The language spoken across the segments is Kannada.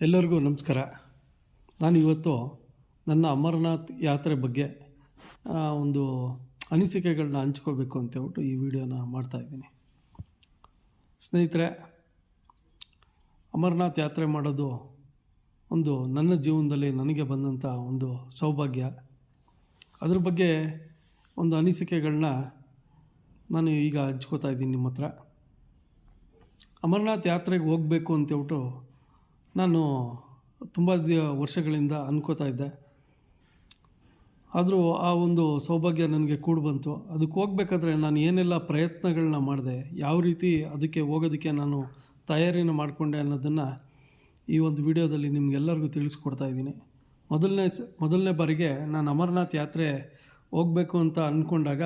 ಎಲ್ಲರಿಗೂ ನಮಸ್ಕಾರ. ನಾನು ಇವತ್ತು ನನ್ನ ಅಮರನಾಥ್ ಯಾತ್ರೆ ಬಗ್ಗೆ ಒಂದು ಅನಿಸಿಕೆಗಳನ್ನ ಹಂಚ್ಕೋಬೇಕು ಅಂತೇಳ್ಬಿಟ್ಟು ಈ ವಿಡಿಯೋನ ಮಾಡ್ತಾಯಿದ್ದೀನಿ. ಸ್ನೇಹಿತರೆ, ಅಮರನಾಥ್ ಯಾತ್ರೆ ಮಾಡೋದು ಒಂದು ನನ್ನ ಜೀವನದಲ್ಲಿ ನನಗೆ ಬಂದಂಥ ಒಂದು ಸೌಭಾಗ್ಯ. ಅದ್ರ ಬಗ್ಗೆ ಒಂದು ಅನಿಸಿಕೆಗಳನ್ನ ನಾನು ಈಗ ಹಂಚ್ಕೋತಾ ಇದ್ದೀನಿ ನಿಮ್ಮ ಹತ್ರ. ಅಮರನಾಥ್ ಯಾತ್ರೆಗೆ ಹೋಗಬೇಕು ಅಂತೇಳ್ಬಿಟ್ಟು ನಾನು ತುಂಬ ವರ್ಷಗಳಿಂದ ಅನ್ಕೋತಾ ಇದ್ದೆ. ಆದರೂ ಆ ಒಂದು ಸೌಭಾಗ್ಯ ನನಗೆ ಕೂಡಿ ಬಂತು. ಅದಕ್ಕೆ ಹೋಗ್ಬೇಕಾದ್ರೆ ನಾನು ಏನೆಲ್ಲ ಪ್ರಯತ್ನಗಳನ್ನ ಮಾಡಿದೆ, ಯಾವ ರೀತಿ ಅದಕ್ಕೆ ಹೋಗೋದಕ್ಕೆ ನಾನು ತಯಾರಿನ ಮಾಡಿಕೊಂಡೆ ಅನ್ನೋದನ್ನು ಈ ಒಂದು ವಿಡಿಯೋದಲ್ಲಿ ನಿಮಗೆಲ್ಲರಿಗೂ ತಿಳಿಸ್ಕೊಡ್ತಾ ಇದ್ದೀನಿ. ಮೊದಲನೇ ಬಾರಿಗೆ ನಾನು ಅಮರನಾಥ್ ಯಾತ್ರೆ ಹೋಗಬೇಕು ಅಂತ ಅಂದ್ಕೊಂಡಾಗ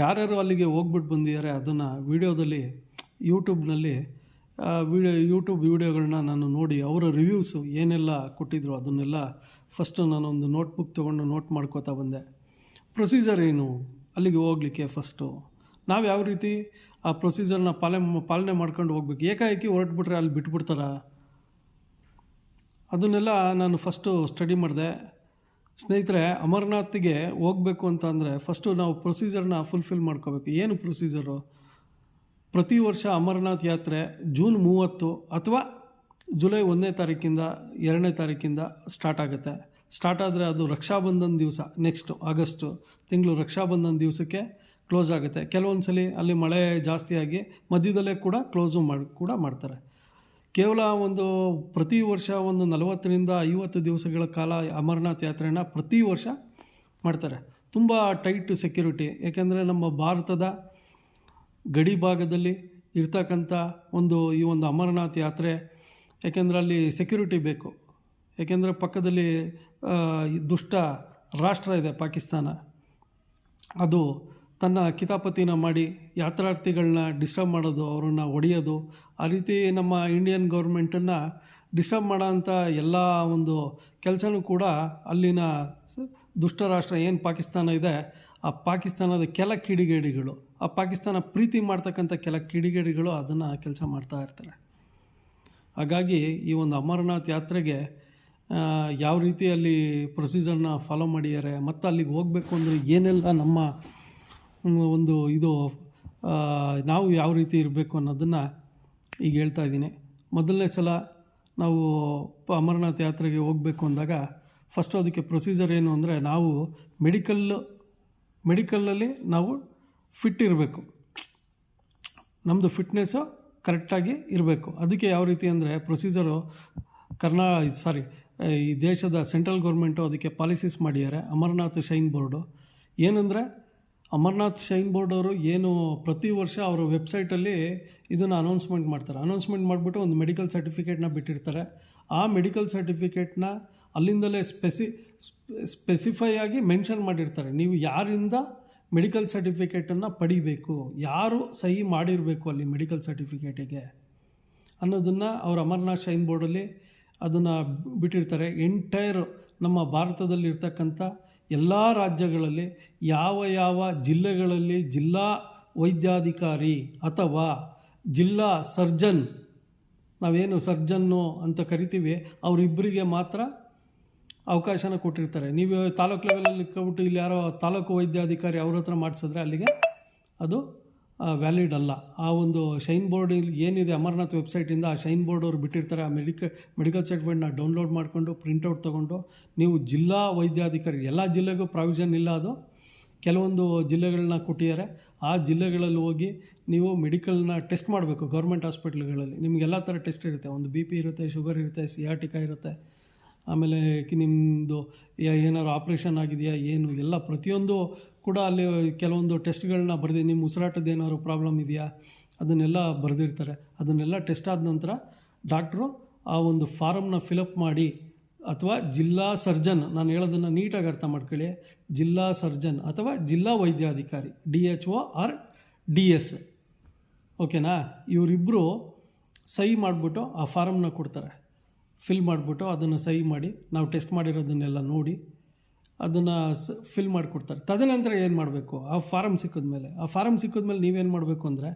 ಯಾರ್ಯಾರು ಅಲ್ಲಿಗೆ ಹೋಗ್ಬಿಟ್ಟು ಬಂದಿದ್ದಾರೆ ಅದನ್ನು ವಿಡಿಯೋದಲ್ಲಿ ಯೂಟ್ಯೂಬ್ನಲ್ಲಿ ಯೂಟ್ಯೂಬ್ ವೀಡಿಯೋಗಳನ್ನ ನಾನು ನೋಡಿ ಅವರ ರಿವ್ಯೂಸು ಏನೆಲ್ಲ ಕೊಟ್ಟಿದ್ರು ಅದನ್ನೆಲ್ಲ ಫಸ್ಟು ನಾನೊಂದು ನೋಟ್ಬುಕ್ ತೊಗೊಂಡು ನೋಟ್ ಮಾಡ್ಕೋತಾ ಬಂದೆ. ಪ್ರೊಸೀಜರ್ ಏನು ಅಲ್ಲಿಗೆ ಹೋಗಲಿಕ್ಕೆ, ಫಸ್ಟು ನಾವು ಯಾವ ರೀತಿ ಆ ಪ್ರೊಸೀಜರ್ನ ಪಾಲನೆ ಮಾಡ್ಕೊಂಡು ಹೋಗ್ಬೇಕು, ಏಕಾಏಕಿ ಹೊರಟ್ಬಿಟ್ರೆ ಅಲ್ಲಿ ಬಿಟ್ಬಿಡ್ತಾರ, ಅದನ್ನೆಲ್ಲ ನಾನು ಫಸ್ಟು ಸ್ಟಡಿ ಮಾಡಿದೆ. ಸ್ನೇಹಿತರೆ, ಅಮರನಾಥಿಗೆ ಹೋಗಬೇಕು ಅಂತ ಅಂದರೆ ಫಸ್ಟು ನಾವು ಪ್ರೊಸೀಜರ್ನ ಫುಲ್ಫಿಲ್ ಮಾಡ್ಕೋಬೇಕು. ಏನು ಪ್ರೊಸೀಜರು? ಪ್ರತಿ ವರ್ಷ ಅಮರನಾಥ್ ಯಾತ್ರೆ ಜೂನ್ 30 ಅಥವಾ ಜುಲೈ 1ನೇ ತಾರೀಕಿಂದ 2ನೇ ತಾರೀಕಿಂದ ಸ್ಟಾರ್ಟ್ ಆಗುತ್ತೆ. ಸ್ಟಾರ್ಟ್ ಆದರೆ ಅದು ರಕ್ಷಾಬಂಧನ ದಿವಸ, ನೆಕ್ಸ್ಟು ಆಗಸ್ಟು ತಿಂಗಳು ರಕ್ಷಾಬಂಧನ ದಿವಸಕ್ಕೆ ಕ್ಲೋಸ್ ಆಗುತ್ತೆ. ಕೆಲವೊಂದು ಸಲ ಅಲ್ಲಿ ಮಳೆ ಜಾಸ್ತಿಯಾಗಿ ಮಧ್ಯದಲ್ಲೇ ಕೂಡ ಕ್ಲೋಸು ಮಾಡ್ತಾರೆ. ಕೇವಲ ಪ್ರತಿ ವರ್ಷ 40ರಿಂದ 50 ದಿವಸಗಳ ಕಾಲ ಅಮರನಾಥ್ ಯಾತ್ರೆನ ಪ್ರತಿ ವರ್ಷ ಮಾಡ್ತಾರೆ. ತುಂಬ ಟೈಟ್ ಸೆಕ್ಯೂರಿಟಿ, ಏಕೆಂದರೆ ನಮ್ಮ ಭಾರತದ ಗಡಿ ಭಾಗದಲ್ಲಿ ಇರ್ತಕ್ಕಂಥ ಈ ಒಂದು ಅಮರನಾಥ್ ಯಾತ್ರೆ, ಏಕೆಂದರೆ ಅಲ್ಲಿ ಸೆಕ್ಯೂರಿಟಿ ಬೇಕು. ಏಕೆಂದರೆ ಪಕ್ಕದಲ್ಲಿ ದುಷ್ಟ ರಾಷ್ಟ್ರ ಇದೆ ಪಾಕಿಸ್ತಾನ. ಅದು ತನ್ನ ಕಿತಾಪತಿನ ಮಾಡಿ ಯಾತ್ರಾರ್ಥಿಗಳನ್ನ ಡಿಸ್ಟರ್ಬ್ ಮಾಡೋದು, ಅವರನ್ನು ಹೊಡೆಯೋದು, ಆ ರೀತಿ ನಮ್ಮ ಇಂಡಿಯನ್ ಗೌರ್ಮೆಂಟನ್ನು ಡಿಸ್ಟರ್ಬ್ ಮಾಡೋಂಥ ಎಲ್ಲ ಒಂದು ಕೆಲಸನೂ ಕೂಡ ಅಲ್ಲಿನ ದುಷ್ಟ ರಾಷ್ಟ್ರ ಏನು ಪಾಕಿಸ್ತಾನ ಇದೆ, ಆ ಪಾಕಿಸ್ತಾನದ ಕೆಲ ಕಿಡಿಗೇಡಿಗಳು, ಆ ಪಾಕಿಸ್ತಾನ ಪ್ರೀತಿ ಮಾಡ್ತಕ್ಕಂಥ ಕೆಲ ಕಿಡಿಗೇಡಿಗಳು ಅದನ್ನು ಕೆಲಸ ಮಾಡ್ತಾ ಇರ್ತಾರೆ. ಹಾಗಾಗಿ ಈ ಒಂದು ಅಮರನಾಥ್ ಯಾತ್ರೆಗೆ ಯಾವ ರೀತಿ ಅಲ್ಲಿ ಪ್ರೊಸೀಜರ್ನ ಫಾಲೋ ಮಾಡಿದ್ದಾರೆ ಮತ್ತು ಅಲ್ಲಿಗೆ ಹೋಗಬೇಕು ಅಂದರೆ ಏನೆಲ್ಲ ನಮ್ಮ ನಾವು ಯಾವ ರೀತಿ ಇರಬೇಕು ಅನ್ನೋದನ್ನು ಈಗ ಹೇಳ್ತಾ ಇದ್ದೀನಿ. ಮೊದಲನೇ ಸಲ ನಾವು ಅಮರನಾಥ್ ಯಾತ್ರೆಗೆ ಹೋಗಬೇಕು ಅಂದಾಗ ಫಸ್ಟು ಅದಕ್ಕೆ ಪ್ರೊಸೀಜರ್ ಏನು ಅಂದರೆ, ನಾವು ಮೆಡಿಕಲಲ್ಲಿ ನಾವು ಫಿಟ್ ಇರಬೇಕು, ನಮ್ಮದು ಫಿಟ್ನೆಸ್ಸು ಕರೆಕ್ಟಾಗಿ ಇರಬೇಕು. ಅದಕ್ಕೆ ಯಾವ ರೀತಿ ಅಂದರೆ ಪ್ರೊಸೀಜರು ಈ ದೇಶದ ಸೆಂಟ್ರಲ್ ಗೌರ್ಮೆಂಟು ಅದಕ್ಕೆ ಪಾಲಿಸೀಸ್ ಮಾಡಿದ್ದಾರೆ. ಅಮರನಾಥ್ ಶೈನ್ ಬೋರ್ಡು ಏನಂದರೆ, ಅಮರನಾಥ್ ಶೈನ್ ಬೋರ್ಡ್ ಅವರು ಏನು ಪ್ರತಿ ವರ್ಷ ಅವರ ವೆಬ್ಸೈಟಲ್ಲಿ ಇದನ್ನು ಅನೌನ್ಸ್ಮೆಂಟ್ ಮಾಡ್ತಾರೆ. ಅನೌನ್ಸ್ಮೆಂಟ್ ಮಾಡಿಬಿಟ್ಟು ಒಂದು ಮೆಡಿಕಲ್ ಸರ್ಟಿಫಿಕೇಟ್ನ ಬಿಟ್ಟಿರ್ತಾರೆ. ಆ ಮೆಡಿಕಲ್ ಸರ್ಟಿಫಿಕೇಟ್ನ ಅಲ್ಲಿಂದಲೇ ಸ್ಪೆಸಿಫೈ ಆಗಿ ಮೆನ್ಷನ್ ಮಾಡಿರ್ತಾರೆ. ನೀವು ಯಾರಿಂದ ಮೆಡಿಕಲ್ ಸರ್ಟಿಫಿಕೇಟನ್ನು ಪಡಿಬೇಕು, ಯಾರು ಸಹಿ ಮಾಡಿರಬೇಕು ಅಲ್ಲಿ ಮೆಡಿಕಲ್ ಸರ್ಟಿಫಿಕೇಟಿಗೆ ಅನ್ನೋದನ್ನು ಅವರು ಅಮರನಾಥ್ ಶೈನ್ ಬೋರ್ಡಲ್ಲಿ ಅದನ್ನು ಬಿಟ್ಟಿರ್ತಾರೆ. ಎಂಟೈರ್ ನಮ್ಮ ಭಾರತದಲ್ಲಿರ್ತಕ್ಕಂಥ ಎಲ್ಲ ರಾಜ್ಯಗಳಲ್ಲಿ ಯಾವ ಜಿಲ್ಲೆಗಳಲ್ಲಿ ಜಿಲ್ಲಾ ವೈದ್ಯಾಧಿಕಾರಿ ಅಥವಾ ಜಿಲ್ಲಾ ಸರ್ಜನ್, ನಾವೇನು ಸರ್ಜನ್ನು ಅಂತ ಕರಿತೀವಿ, ಅವರಿಬ್ಬರಿಗೆ ಮಾತ್ರ ಅವಕಾಶನ ಕೊಟ್ಟಿರ್ತಾರೆ. ನೀವು ತಾಲೂಕು ಲೆವೆಲಲ್ಲಿ ಇಟ್ಕೊಬಿಟ್ಟು ಇಲ್ಲಿ ಯಾರೋ ತಾಲೂಕು ವೈದ್ಯಾಧಿಕಾರಿ ಅವ್ರ ಹತ್ರ ಮಾಡಿಸಿದ್ರೆ ಅಲ್ಲಿಗೆ ಅದು ವ್ಯಾಲಿಡ್ ಅಲ್ಲ. ಆ ಒಂದು ಶೈನ್ ಬೋರ್ಡ್ ಏನಿದೆ ಅಮರನಾಥ್ ವೆಬ್ಸೈಟಿಂದ, ಆ ಶೈನ್ ಬೋರ್ಡ್ ಅವರು ಬಿಟ್ಟಿರ್ತಾರೆ. ಆ ಮೆಡಿಕಲ್ ಸರ್ಟಿಫಿಕೇಟ್ನ ಡೌನ್ಲೋಡ್ ಮಾಡಿಕೊಂಡು ಪ್ರಿಂಟೌಟ್ ತೊಗೊಂಡು ನೀವು ಜಿಲ್ಲಾ ವೈದ್ಯಾಧಿಕಾರಿ, ಎಲ್ಲ ಜಿಲ್ಲೆಗೂ ಪ್ರಾವಿಷನ್ ಇಲ್ಲ, ಅದು ಕೆಲವೊಂದು ಜಿಲ್ಲೆಗಳನ್ನ ಕೊಟ್ಟಿದ್ದಾರೆ. ಆ ಜಿಲ್ಲೆಗಳಲ್ಲಿ ಹೋಗಿ ನೀವು ಮೆಡಿಕಲ್ನ ಟೆಸ್ಟ್ ಮಾಡಬೇಕು. ಗೌರ್ಮೆಂಟ್ ಹಾಸ್ಪಿಟ್ಲ್ಗಳಲ್ಲಿ ನಿಮಗೆಲ್ಲ ಥರ ಟೆಸ್ಟ್ ಇರುತ್ತೆ. ಒಂದು BP ಇರುತ್ತೆ, ಶುಗರ್ ಇರುತ್ತೆ, ಸಿಯಾಟಿಕ ಇರುತ್ತೆ, ಆಮೇಲೆ ನಿಮ್ಮದು ಏನಾದ್ರು ಆಪ್ರೇಷನ್ ಆಗಿದೆಯಾ ಏನು ಎಲ್ಲ ಪ್ರತಿಯೊಂದು ಕೂಡ ಅಲ್ಲಿ ಕೆಲವೊಂದು ಟೆಸ್ಟ್ಗಳನ್ನ ಬರೆದು, ನಿಮ್ಮ ಉಸಿರಾಟದ ಏನಾದ್ರು ಪ್ರಾಬ್ಲಮ್ ಇದೆಯಾ ಅದನ್ನೆಲ್ಲ ಬರೆದಿರ್ತಾರೆ. ಅದನ್ನೆಲ್ಲ ಟೆಸ್ಟ್ ಆದ ನಂತರ ಡಾಕ್ಟ್ರು ಆ ಒಂದು ಫಾರಮ್ನ ಫಿಲಪ್ ಮಾಡಿ, ಅಥವಾ ಜಿಲ್ಲಾ ಸರ್ಜನ್, ನಾನು ಹೇಳೋದನ್ನು ನೀಟಾಗಿ ಅರ್ಥ ಮಾಡ್ಕೊಳ್ಳಿ, ಜಿಲ್ಲಾ ಸರ್ಜನ್ ಅಥವಾ ಜಿಲ್ಲಾ ವೈದ್ಯಾಧಿಕಾರಿ DHO ಆರ್ DS, ಓಕೆನಾ, ಇವರಿಬ್ಬರು ಸಹಿ ಮಾಡಿಬಿಟ್ಟು ಆ ಫಾರಮ್ನ ಕೊಡ್ತಾರೆ. ಫಿಲ್ ಮಾಡಿಬಿಟ್ಟು ಅದನ್ನು ಸಹಿ ಮಾಡಿ, ನಾವು ಟೆಸ್ಟ್ ಮಾಡಿರೋದನ್ನೆಲ್ಲ ನೋಡಿ ಅದನ್ನು ಫಿಲ್ ಮಾಡಿಕೊಡ್ತಾರೆ. ತದನಂತರ ಏನು ಮಾಡಬೇಕು, ಆ ಫಾರಮ್ ಸಿಕ್ಕಿದ್ಮೇಲೆ ನೀವೇನು ಮಾಡಬೇಕು ಅಂದರೆ,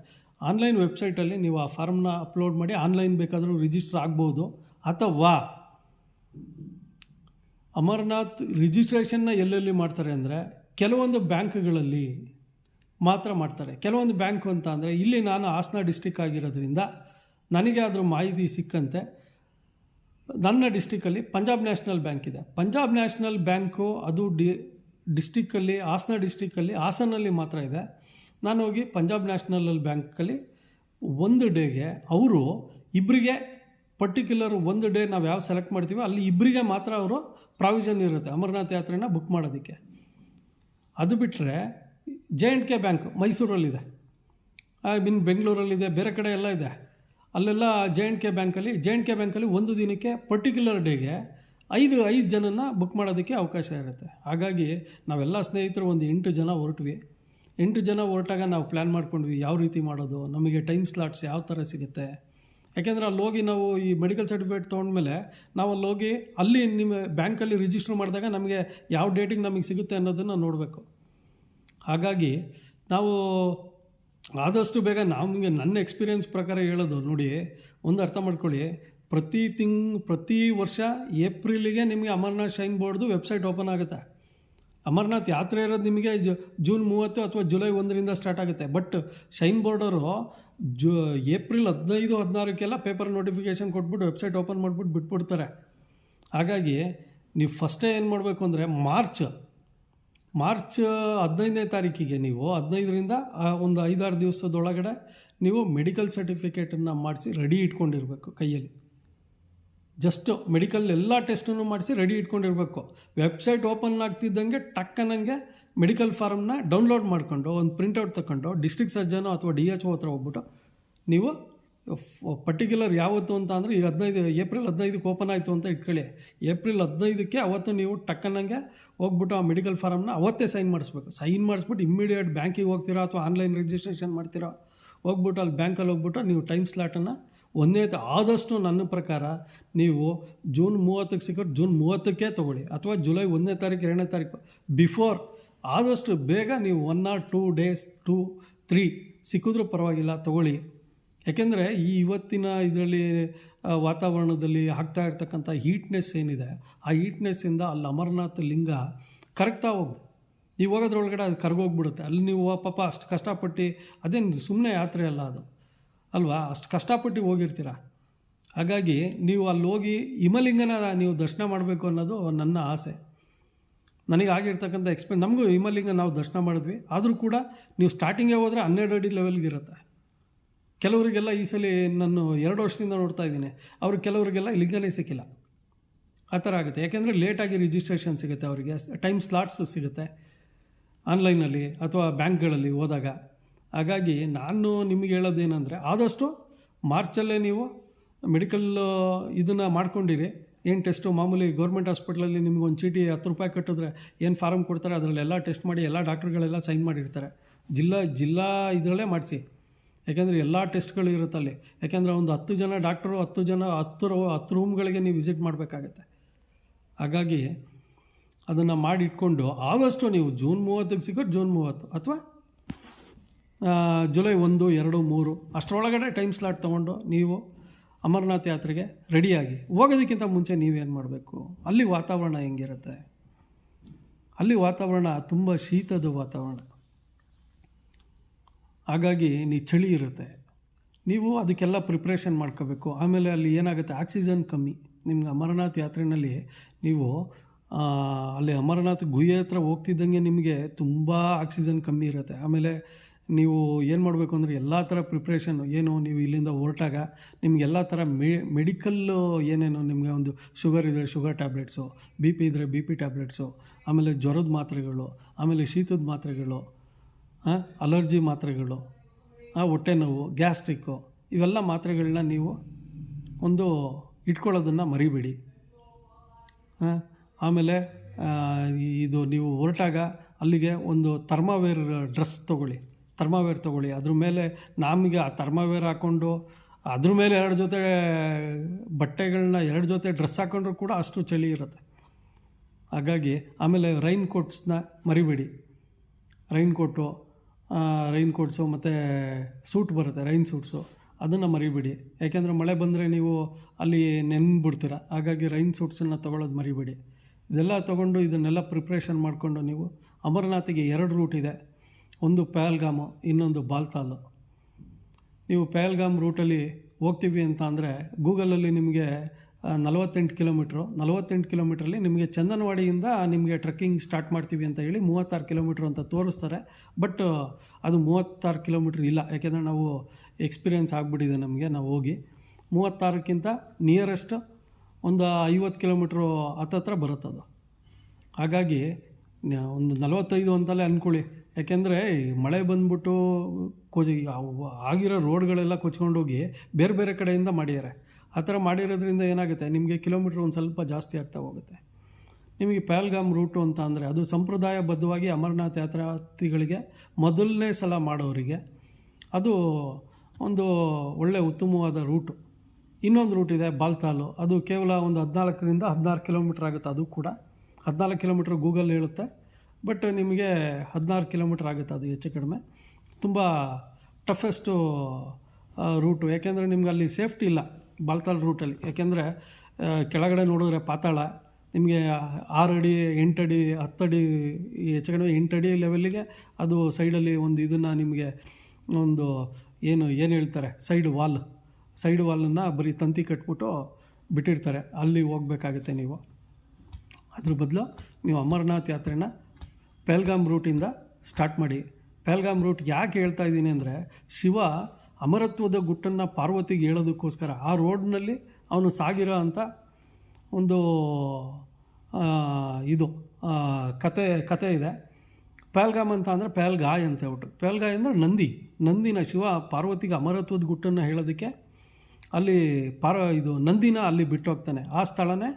ಆನ್ಲೈನ್ ವೆಬ್ಸೈಟಲ್ಲಿ ನೀವು ಆ ಫಾರಮ್ನ ಅಪ್ಲೋಡ್ ಮಾಡಿ ಆನ್ಲೈನ್ ಬೇಕಾದರೂ ರಿಜಿಸ್ಟರ್ ಆಗ್ಬೋದು. ಅಥವಾ ಅಮರನಾಥ್ ರಿಜಿಸ್ಟ್ರೇಷನ್ನ ಎಲ್ಲೆಲ್ಲಿ ಮಾಡ್ತಾರೆ ಅಂದರೆ ಕೆಲವೊಂದು ಬ್ಯಾಂಕ್ಗಳಲ್ಲಿ ಮಾತ್ರ ಮಾಡ್ತಾರೆ. ಕೆಲವೊಂದು ಬ್ಯಾಂಕು ಅಂತ ಅಂದರೆ ಇಲ್ಲಿ ನಾನು ಹಾಸನ ಡಿಸ್ಟಿಕ್ ಆಗಿರೋದ್ರಿಂದ ನನಗೆ ಅದ್ರ ಮಾಹಿತಿ ಸಿಕ್ಕಂತೆ ನನ್ನ ಡಿಸ್ಟಿಕ್ಕಲ್ಲಿ ಪಂಜಾಬ್ ನ್ಯಾಷನಲ್ ಬ್ಯಾಂಕ್ ಇದೆ. ಪಂಜಾಬ್ ನ್ಯಾಷನಲ್ ಬ್ಯಾಂಕು ಅದು ಡಿಸ್ಟಿಕ್ಕಲ್ಲಿ ಹಾಸನ ಡಿಸ್ಟಿಕ್ಕಲ್ಲಿ ಹಾಸನಲ್ಲಿ ಮಾತ್ರ ಇದೆ. ನಾನು ಹೋಗಿ ಪಂಜಾಬ್ ನ್ಯಾಷನಲ್ ಬ್ಯಾಂಕಲ್ಲಿ ಒಂದು ಡೇಗೆ ಅವರು ಇಬ್ಬರಿಗೆ ಪರ್ಟಿಕ್ಯುಲರ್ ಒಂದು ಡೇ ನಾವು ಯಾವ ಸೆಲೆಕ್ಟ್ ಮಾಡ್ತೀವಿ ಅಲ್ಲಿ ಇಬ್ಬರಿಗೆ ಮಾತ್ರ ಅವರು ಪ್ರಾವಿಷನ್ ಇರುತ್ತೆ ಅಮರನಾಥ್ ಯಾತ್ರೆನ ಬುಕ್ ಮಾಡೋದಕ್ಕೆ. ಅದು ಬಿಟ್ಟರೆ JNK ಬ್ಯಾಂಕ್ ಮೈಸೂರಲ್ಲಿದೆ, ಬೆಂಗಳೂರಲ್ಲಿದೆ, ಬೇರೆ ಕಡೆ ಎಲ್ಲ ಇದೆ. ಅಲ್ಲೆಲ್ಲ JNK ಬ್ಯಾಂಕಲ್ಲಿ ಒಂದು ದಿನಕ್ಕೆ ಪರ್ಟಿಕ್ಯುಲರ್ ಡೇಗೆ ಐದು ಜನನ ಬುಕ್ ಮಾಡೋದಕ್ಕೆ ಅವಕಾಶ ಇರುತ್ತೆ. ಹಾಗಾಗಿ ನಾವೆಲ್ಲ ಸ್ನೇಹಿತರು ಒಂದು 8 ಜನ ಹೊರಟ್ವಿ. 8 ಜನ ಹೊರಟಾಗ ನಾವು ಪ್ಲ್ಯಾನ್ ಮಾಡ್ಕೊಂಡ್ವಿ ಯಾವ ರೀತಿ ಮಾಡೋದು, ನಮಗೆ ಟೈಮ್ ಸ್ಲಾಟ್ಸ್ ಯಾವ ಥರ ಸಿಗುತ್ತೆ. ಯಾಕೆಂದರೆ ಅಲ್ಲಿ ಹೋಗಿ ನಾವು ಈ ಮೆಡಿಕಲ್ ಸರ್ಟಿಫಿಕೇಟ್ ತೊಗೊಂಡ್ಮೇಲೆ ನಾವು ಅಲ್ಲಿ ಹೋಗಿ ಅಲ್ಲಿ ನಿಮ್ಮ ಬ್ಯಾಂಕಲ್ಲಿ ರಿಜಿಸ್ಟರ್ ಮಾಡಿದಾಗ ನಮಗೆ ಯಾವ ಡೇಟಿಗೆ ನಮಗೆ ಸಿಗುತ್ತೆ ಅನ್ನೋದನ್ನು ನೋಡಬೇಕು. ಹಾಗಾಗಿ ನಾವು ಆದಷ್ಟು ಬೇಗ ನಮಗೆ ನನ್ನ ಎಕ್ಸ್ಪೀರಿಯೆನ್ಸ್ ಪ್ರಕಾರ ಹೇಳೋದು ನೋಡಿ, ಒಂದು ಅರ್ಥ ಮಾಡ್ಕೊಳ್ಳಿ, ಪ್ರತಿ ವರ್ಷ ಏಪ್ರಿಲಿಗೆ ನಿಮಗೆ ಅಮರನಾಥ್ ಶೈನ್ ಬೋರ್ಡ್ದು ವೆಬ್ಸೈಟ್ ಓಪನ್ ಆಗುತ್ತೆ. ಅಮರನಾಥ್ ಯಾತ್ರೆ ಇರೋದು ನಿಮಗೆ ಜೂನ್ 30 ಅಥವಾ ಜುಲೈ 1ರಿಂದ ಸ್ಟಾರ್ಟ್ ಆಗುತ್ತೆ. ಬಟ್ ಶೈನ್ ಬೋರ್ಡವರು ಏಪ್ರಿಲ್ 15-16ಕ್ಕೆಲ್ಲ ಪೇಪರ್ ನೋಟಿಫಿಕೇಷನ್ ಕೊಟ್ಬಿಟ್ಟು ವೆಬ್ಸೈಟ್ ಓಪನ್ ಮಾಡಿಬಿಟ್ಟು ಬಿಟ್ಬಿಡ್ತಾರೆ. ಹಾಗಾಗಿ ನೀವು ಫಸ್ಟೇ ಏನು ಮಾಡಬೇಕು ಅಂದರೆ ಮಾರ್ಚ್ 15ನೇ ತಾರೀಕಿಗೆ ನೀವು 15ರಿಂದ ಒಂದು 5-6 ದಿವಸದೊಳಗಡೆ ನೀವು ಮೆಡಿಕಲ್ ಸರ್ಟಿಫಿಕೇಟನ್ನು ಮಾಡಿಸಿ ರೆಡಿ ಇಟ್ಕೊಂಡಿರಬೇಕು ಕೈಯಲ್ಲಿ. ಜಸ್ಟ್ ಮೆಡಿಕಲ್ ಎಲ್ಲ ಟೆಸ್ಟನ್ನು ಮಾಡಿಸಿ ರೆಡಿ ಇಟ್ಕೊಂಡಿರಬೇಕು. ವೆಬ್ಸೈಟ್ ಓಪನ್ ಆಗ್ತಿದ್ದಂಗೆ ಟಕ್ಕನಂಗೆ ಮೆಡಿಕಲ್ ಫಾರ್ಮ್ನ ಡೌನ್ಲೋಡ್ ಮಾಡಿಕೊಂಡು ಒಂದು ಪ್ರಿಂಟೌಟ್ ತಗೊಂಡು ಡಿಸ್ಟ್ರಿಕ್ಟ್ ಸರ್ಜನು ಅಥವಾ DHO ಹತ್ರ ಹೋಗ್ಬಿಟ್ಟು ನೀವು ಪರ್ಟಿಕ್ಯುಲರ್ ಯಾವತ್ತು ಅಂತ ಅಂದರೆ ಈಗ ಏಪ್ರಿಲ್ 15ಕ್ಕೆ ಓಪನ್ ಆಯಿತು ಅಂತ ಇಟ್ಕೊಳ್ಳಿ. ಏಪ್ರಿಲ್ 15ಕ್ಕೆ ಅವತ್ತು ನೀವು ಟಕ್ಕನಂಗೆ ಹೋಗ್ಬಿಟ್ಟು ಆ ಮೆಡಿಕಲ್ ಫಾರಮ್ನ ಅವತ್ತೇ ಸೈನ್ ಮಾಡಿಸ್ಬಿಟ್ಟು ಇಮ್ಮಿಡಿಯೇಟ್ ಬ್ಯಾಂಕಿಗೆ ಹೋಗ್ತೀರಾ ಅಥವಾ ಆನ್ಲೈನ್ ರಿಜಿಸ್ಟ್ರೇಷನ್ ಮಾಡ್ತೀರಾ, ಹೋಗ್ಬಿಟ್ಟು ಅಲ್ಲಿ ಬ್ಯಾಂಕಲ್ಲಿ ಹೋಗ್ಬಿಟ್ಟು ನೀವು ಟೈಮ್ ಸ್ಲಾಟನ್ನು ಆದಷ್ಟು ನನ್ನ ಪ್ರಕಾರ ನೀವು ಜೂನ್ 30ಕ್ಕೆ ಸಿಕ್ಕರೆ ಜೂನ್ 30ಕ್ಕೆ ತೊಗೊಳ್ಳಿ, ಅಥವಾ ಜುಲೈ 1ನೇ ತಾರೀಕು 2ನೇ ತಾರೀಕು ಬಿಫೋರ್ ಆದಷ್ಟು ಬೇಗ ನೀವು 1 or 2 days 2-3 ಸಿಕ್ಕಿದ್ರೂ ಪರವಾಗಿಲ್ಲ ತೊಗೊಳ್ಳಿ. ಯಾಕೆಂದರೆ ಇವತ್ತಿನ ಇದರಲ್ಲಿ ವಾತಾವರಣದಲ್ಲಿ ಆಗ್ತಾ ಇರ್ತಕ್ಕಂಥ ಹೀಟ್ನೆಸ್ ಏನಿದೆ, ಆ ಹೀಟ್ನೆಸ್ಸಿಂದ ಅಲ್ಲಿ ಅಮರನಾಥ್ ಲಿಂಗ ಕರಗ್ತಾ ಹೋಗುತ್ತೆ. ನೀವು ಹೋಗೋದ್ರೊಳಗಡೆ ಅದು ಕರಗೋಗ್ಬಿಡುತ್ತೆ. ಅಲ್ಲಿ ನೀವು ಪಾಪ ಅಷ್ಟು ಕಷ್ಟಪಟ್ಟು, ಅದೇನು ಸುಮ್ಮನೆ ಯಾತ್ರೆ ಅಲ್ಲ ಅದು ಅಲ್ವಾ, ಅಷ್ಟು ಕಷ್ಟಪಟ್ಟು ಹೋಗಿರ್ತೀರ. ಹಾಗಾಗಿ ನೀವು ಅಲ್ಲಿ ಹೋಗಿ ಹಿಮಲಿಂಗನ ನೀವು ದರ್ಶನ ಮಾಡಬೇಕು ಅನ್ನೋದು ನನ್ನ ಆಸೆ. ನನಗೆ ಆಗಿರ್ತಕ್ಕಂಥ ನಮಗೂ ಹಿಮಲಿಂಗ ನಾವು ದರ್ಶನ ಮಾಡಿದ್ವಿ. ಆದರೂ ಕೂಡ ನೀವು ಸ್ಟಾರ್ಟಿಂಗೇ ಹೋದರೆ 12 ಅಡಿ ಲೆವೆಲ್ಗೆ ಇರುತ್ತೆ. ಕೆಲವರಿಗೆಲ್ಲ ಈ ಸಲ ನಾನು 2 ವರ್ಷದಿಂದ ನೋಡ್ತಾ ಇದ್ದೀನಿ, ಕೆಲವರಿಗೆಲ್ಲ ಲಿಂಗನೇ ಸಿಕ್ಕಿಲ್ಲ. ಆ ಥರ ಆಗುತ್ತೆ. ಯಾಕೆಂದರೆ ಲೇಟಾಗಿ ರಿಜಿಸ್ಟ್ರೇಷನ್ ಸಿಗುತ್ತೆ, ಅವರಿಗೆ ಟೈಮ್ ಸ್ಲಾಟ್ಸ್ ಸಿಗುತ್ತೆ ಆನ್ಲೈನಲ್ಲಿ ಅಥವಾ ಬ್ಯಾಂಕ್ಗಳಲ್ಲಿ ಹೋದಾಗ. ಹಾಗಾಗಿ ನಾನು ನಿಮಗೆ ಹೇಳೋದೇನೆಂದರೆ ಆದಷ್ಟು ಮಾರ್ಚಲ್ಲೇ ನೀವು ಮೆಡಿಕಲ್ ಇದನ್ನು ಮಾಡ್ಕೊಂಡಿರಿ. ಏನು ಟೆಸ್ಟು ಮಾಮೂಲಿ ಗೌರ್ಮೆಂಟ್ ಹಾಸ್ಪಿಟ್ಲಲ್ಲಿ ನಿಮ್ಗೊಂದು ಚೀಟಿ 10 ರೂಪಾಯಿ ಕಟ್ಟಿದ್ರೆ ಏನು ಫಾರಮ್ ಕೊಡ್ತಾರೆ ಅದರಲ್ಲೆಲ್ಲ ಟೆಸ್ಟ್ ಮಾಡಿ ಎಲ್ಲ ಡಾಕ್ಟ್ರುಗಳೆಲ್ಲ ಸೈನ್ ಮಾಡಿರ್ತಾರೆ. ಜಿಲ್ಲಾ ಇದರಲ್ಲೇ ಮಾಡಿಸಿ. ಯಾಕೆಂದರೆ ಎಲ್ಲ ಟೆಸ್ಟ್ಗಳು ಇರುತ್ತಲ್ಲಿ. ಯಾಕೆಂದರೆ ಒಂದು 10 ಜನ ಡಾಕ್ಟ್ರು 10 ರೂಮ್ಗಳಿಗೆ ನೀವು ವಿಸಿಟ್ ಮಾಡಬೇಕಾಗತ್ತೆ. ಹಾಗಾಗಿ ಅದನ್ನು ಮಾಡಿಟ್ಕೊಂಡು ಆದಷ್ಟು ನೀವು ಜೂನ್ 30ಕ್ಕೆ ಸಿಗೋದು ಜೂನ್ 30 ಅಥವಾ ಜುಲೈ 1, 2, 3 ಅಷ್ಟರೊಳಗಡೆ ಟೈಮ್ ಸ್ಲಾಟ್ ತೊಗೊಂಡು ನೀವು ಅಮರನಾಥ್ ಯಾತ್ರೆಗೆ ರೆಡಿಯಾಗಿ ಹೋಗೋದಕ್ಕಿಂತ ಮುಂಚೆ ನೀವೇನು ಮಾಡಬೇಕು, ಅಲ್ಲಿ ವಾತಾವರಣ ಹೆಂಗಿರುತ್ತೆ, ಅಲ್ಲಿ ವಾತಾವರಣ ತುಂಬ ಶೀತದ ವಾತಾವರಣ. ಹಾಗಾಗಿ ಚಳಿ ಇರುತ್ತೆ, ನೀವು ಅದಕ್ಕೆಲ್ಲ ಪ್ರಿಪ್ರೇಷನ್ ಮಾಡ್ಕೋಬೇಕು. ಆಮೇಲೆ ಅಲ್ಲಿ ಏನಾಗುತ್ತೆ, ಆಕ್ಸಿಜನ್ ಕಮ್ಮಿ. ನಿಮ್ಗೆ ಅಮರನಾಥ್ ಯಾತ್ರೆಯಲ್ಲಿ ನೀವು ಅಲ್ಲಿ ಅಮರನಾಥ್ ಗುಹೆ ಹತ್ರ ಹೋಗ್ತಿದ್ದಂಗೆ ನಿಮಗೆ ತುಂಬ ಆಕ್ಸಿಜನ್ ಕಮ್ಮಿ ಇರುತ್ತೆ. ಆಮೇಲೆ ನೀವು ಏನು ಮಾಡಬೇಕು ಅಂದರೆ ಎಲ್ಲ ಥರ ಪ್ರಿಪ್ರೇಷನ್ ನೀವು ಇಲ್ಲಿಂದ ಹೊರಟಾಗ ನಿಮಗೆಲ್ಲ ಥರ ಮೆಡಿಕಲ್ಲು ಏನೇನು ನಿಮಗೆ ಒಂದು ಶುಗರ್ ಇದ್ದರೆ ಶುಗರ್ ಟ್ಯಾಬ್ಲೆಟ್ಸು, BP ಇದ್ದರೆ BP ಟ್ಯಾಬ್ಲೆಟ್ಸು, ಆಮೇಲೆ ಜ್ವರದ ಮಾತ್ರೆಗಳು, ಆಮೇಲೆ ಶೀತದ ಮಾತ್ರೆಗಳು, ಅಲರ್ಜಿ ಮಾತ್ರೆಗಳು, ಹೊಟ್ಟೆ ನೋವು, ಗ್ಯಾಸ್ಟ್ರಿಕ್ಕು, ಇವೆಲ್ಲ ಮಾತ್ರೆಗಳನ್ನ ನೀವು ಒಂದು ಇಟ್ಕೊಳ್ಳೋದನ್ನು ಮರಿಬೇಡಿ. ಆಮೇಲೆ ಇದು ನೀವು ಹೊರಟಾಗ ಅಲ್ಲಿಗೆ ಒಂದು ಥರ್ಮಾವೇರ್ ಡ್ರೆಸ್ ತೊಗೊಳ್ಳಿ. ಅದ್ರ ಮೇಲೆ ನಮಗೆ ಆ ಥರ್ಮಾವೇರ್ ಹಾಕ್ಕೊಂಡು ಅದ್ರ ಮೇಲೆ 2 ಜೊತೆ ಬಟ್ಟೆಗಳನ್ನ 2 ಜೊತೆ ಡ್ರೆಸ್ ಹಾಕ್ಕೊಂಡ್ರೂ ಕೂಡ ಅಷ್ಟು ಚಳಿ ಇರುತ್ತೆ. ಹಾಗಾಗಿ ಆಮೇಲೆ ರೈನ್ ಕೋಟ್ಸ್ನ ಮರಿಬೇಡಿ. ರೈನ್ ಕೋಟ್ಸು ಮತ್ತು ಸೂಟ್ ಬರುತ್ತೆ, ರೈನ್ ಸೂಟ್ಸು, ಅದನ್ನು ಮರಿಬೇಡಿ. ಯಾಕೆಂದರೆ ಮಳೆ ಬಂದರೆ ನೀವು ಅಲ್ಲಿ ನೆನ್ಬಿಡ್ತೀರ. ಹಾಗಾಗಿ ರೈನ್ ಸೂಟ್ಸನ್ನು ತೊಗೊಳ್ಳೋದು ಮರಿಬೇಡಿ. ಇದೆಲ್ಲ ತೊಗೊಂಡು ಇದನ್ನೆಲ್ಲ ಪ್ರಿಪ್ರೇಷನ್ ಮಾಡಿಕೊಂಡು ನೀವು ಅಮರನಾಥಿಗೆ 2 ರೂಟ್ ಇದೆ. ಒಂದು ಪಹಲ್ಗಾಮು, ಇನ್ನೊಂದು ಬಾಲ್ತಾಲು. ನೀವು ಪಹಲ್ಗಾಮ್ ರೂಟಲ್ಲಿ ಹೋಗ್ತೀವಿ ಅಂತ ಅಂದರೆ ಗೂಗಲಲ್ಲಿ ನಿಮಗೆ 48 ಕಿಲೋಮೀಟ್ರಲ್ಲಿ ನಿಮಗೆ ಚಂದನವಾಡಿಯಿಂದ ನಿಮಗೆ ಟ್ರೆಕ್ಕಿಂಗ್ ಸ್ಟಾರ್ಟ್ ಮಾಡ್ತೀವಿ ಅಂತ ಹೇಳಿ 36 ಕಿಲೋಮೀಟ್ರ್ ಅಂತ ತೋರಿಸ್ತಾರೆ. ಬಟ್ ಅದು 36 ಕಿಲೋಮೀಟ್ರ್ ಇಲ್ಲ. ಯಾಕೆಂದರೆ ನಾವು ಎಕ್ಸ್ಪೀರಿಯೆನ್ಸ್ ಆಗಿಬಿಟ್ಟಿದೆ ನಮಗೆ. ನಾವು ಹೋಗಿ 36ಕ್ಕಿಂತ ನಿಯರೆಸ್ಟ್ ಒಂದು 50 ಕಿಲೋಮೀಟ್ರು ಹತ್ತತ್ರ ಬರುತ್ತದು. ಹಾಗಾಗಿ ಒಂದು 45 ಅಂತಲೇ ಅಂದ್ಕೊಳ್ಳಿ. ಯಾಕೆಂದರೆ ಮಳೆ ಬಂದ್ಬಿಟ್ಟು ಆಗಿರೋ ರೋಡ್ಗಳೆಲ್ಲ ಕೊಚ್ಕೊಂಡೋಗಿ ಬೇರೆ ಬೇರೆ ಕಡೆಯಿಂದ ಮಾಡಿದ್ದಾರೆ. ಆ ಥರ ಮಾಡಿರೋದ್ರಿಂದ ಏನಾಗುತ್ತೆ, ನಿಮಗೆ ಕಿಲೋಮೀಟ್ರ್ ಒಂದು ಸ್ವಲ್ಪ ಜಾಸ್ತಿ ಆಗ್ತಾ ಹೋಗುತ್ತೆ. ನಿಮಗೆ ಪಹಲ್ಗಾಮ್ ರೂಟು ಅಂತ ಅಂದರೆ ಅದು ಸಂಪ್ರದಾಯಬದ್ಧವಾಗಿ ಅಮರನಾಥ ಯಾತ್ರಾರ್ಥಿಗಳಿಗೆ ಮೊದಲನೇ ಸಲ ಮಾಡೋರಿಗೆ ಅದು ಒಂದು ಒಳ್ಳೆಯ ಉತ್ತಮವಾದ ರೂಟು. ಇನ್ನೊಂದು ರೂಟ್ ಇದೆ ಬಾಲ್ತಾಲು. ಅದು ಕೇವಲ ಒಂದು 14ರಿಂದ 16 ಕಿಲೋಮೀಟ್ರ್ ಆಗುತ್ತೆ. ಅದು ಕೂಡ 14 ಕಿಲೋಮೀಟ್ರ್ ಗೂಗಲ್ ಹೇಳುತ್ತೆ, ಬಟ್ ನಿಮಗೆ 16 ಕಿಲೋಮೀಟ್ರ್ ಆಗುತ್ತೆ. ಅದು ಹೆಚ್ಚು ಕಡಿಮೆ ತುಂಬ ಟಫೆಸ್ಟು ರೂಟು. ಯಾಕೆಂದರೆ ನಿಮ್ಗೆ ಅಲ್ಲಿ ಸೇಫ್ಟಿ ಇಲ್ಲ ಬಾಲ್ತಾಲ್ ರೂಟಲ್ಲಿ. ಯಾಕೆಂದರೆ ಕೆಳಗಡೆ ನೋಡಿದ್ರೆ ಪಾತಾಳ, ನಿಮಗೆ 6 ಅಡಿ 8 ಅಡಿ 10 ಅಡಿ ಹೆಚ್ಚು ಕಡಿಮೆ 8 ಅಡಿ ಲೆವೆಲ್ಲಿಗೆ ಅದು ಸೈಡಲ್ಲಿ ಒಂದು ಇದನ್ನು ನಿಮಗೆ ಒಂದು ಏನು ಹೇಳ್ತಾರೆ ಸೈಡ್ ವಾಲನ್ನು ಬರೀ ತಂತಿ ಕಟ್ಬಿಟ್ಟು ಬಿಟ್ಟಿರ್ತಾರೆ. ಅಲ್ಲಿ ಹೋಗ್ಬೇಕಾಗುತ್ತೆ ನೀವು. ಅದ್ರ ಬದಲು ನೀವು ಅಮರನಾಥ್ ಯಾತ್ರೆನ ಪಹಲ್ಗಾಮ್ ರೂಟಿಂದ ಸ್ಟಾರ್ಟ್ ಮಾಡಿ. ಪಹಲ್ಗಾಮ್ ರೂಟ್ ಯಾಕೆ ಹೇಳ್ತಾ ಇದ್ದೀನಿ ಅಂದರೆ, ಶಿವ ಅಮರತ್ವದ ಗುಟ್ಟನ್ನು ಪಾರ್ವತಿಗೆ ಹೇಳೋದಕ್ಕೋಸ್ಕರ ಆ ರೋಡ್ನಲ್ಲಿ ಅವನು ಸಾಗಿರೋ ಅಂಥ ಒಂದು ಇದು ಕತೆ ಇದೆ. ಪಹಲ್ಗಾಮ್ ಅಂತ ಅಂದರೆ ಪಹಲ್ಗಾಯ್ ಅಂತ ಹೇಳ್ಬಿಟ್ಟು. ಪಹಲ್ಗಾಯ್ ಅಂದರೆ ನಂದಿನ ಶಿವ ಪಾರ್ವತಿಗೆ ಅಮರತ್ವದ ಗುಟ್ಟನ್ನು ಹೇಳೋದಕ್ಕೆ ಅಲ್ಲಿ ಇದು ನಂದಿನ ಅಲ್ಲಿ ಬಿಟ್ಟು ಹೋಗ್ತಾನೆ. ಆ ಸ್ಥಳನೇ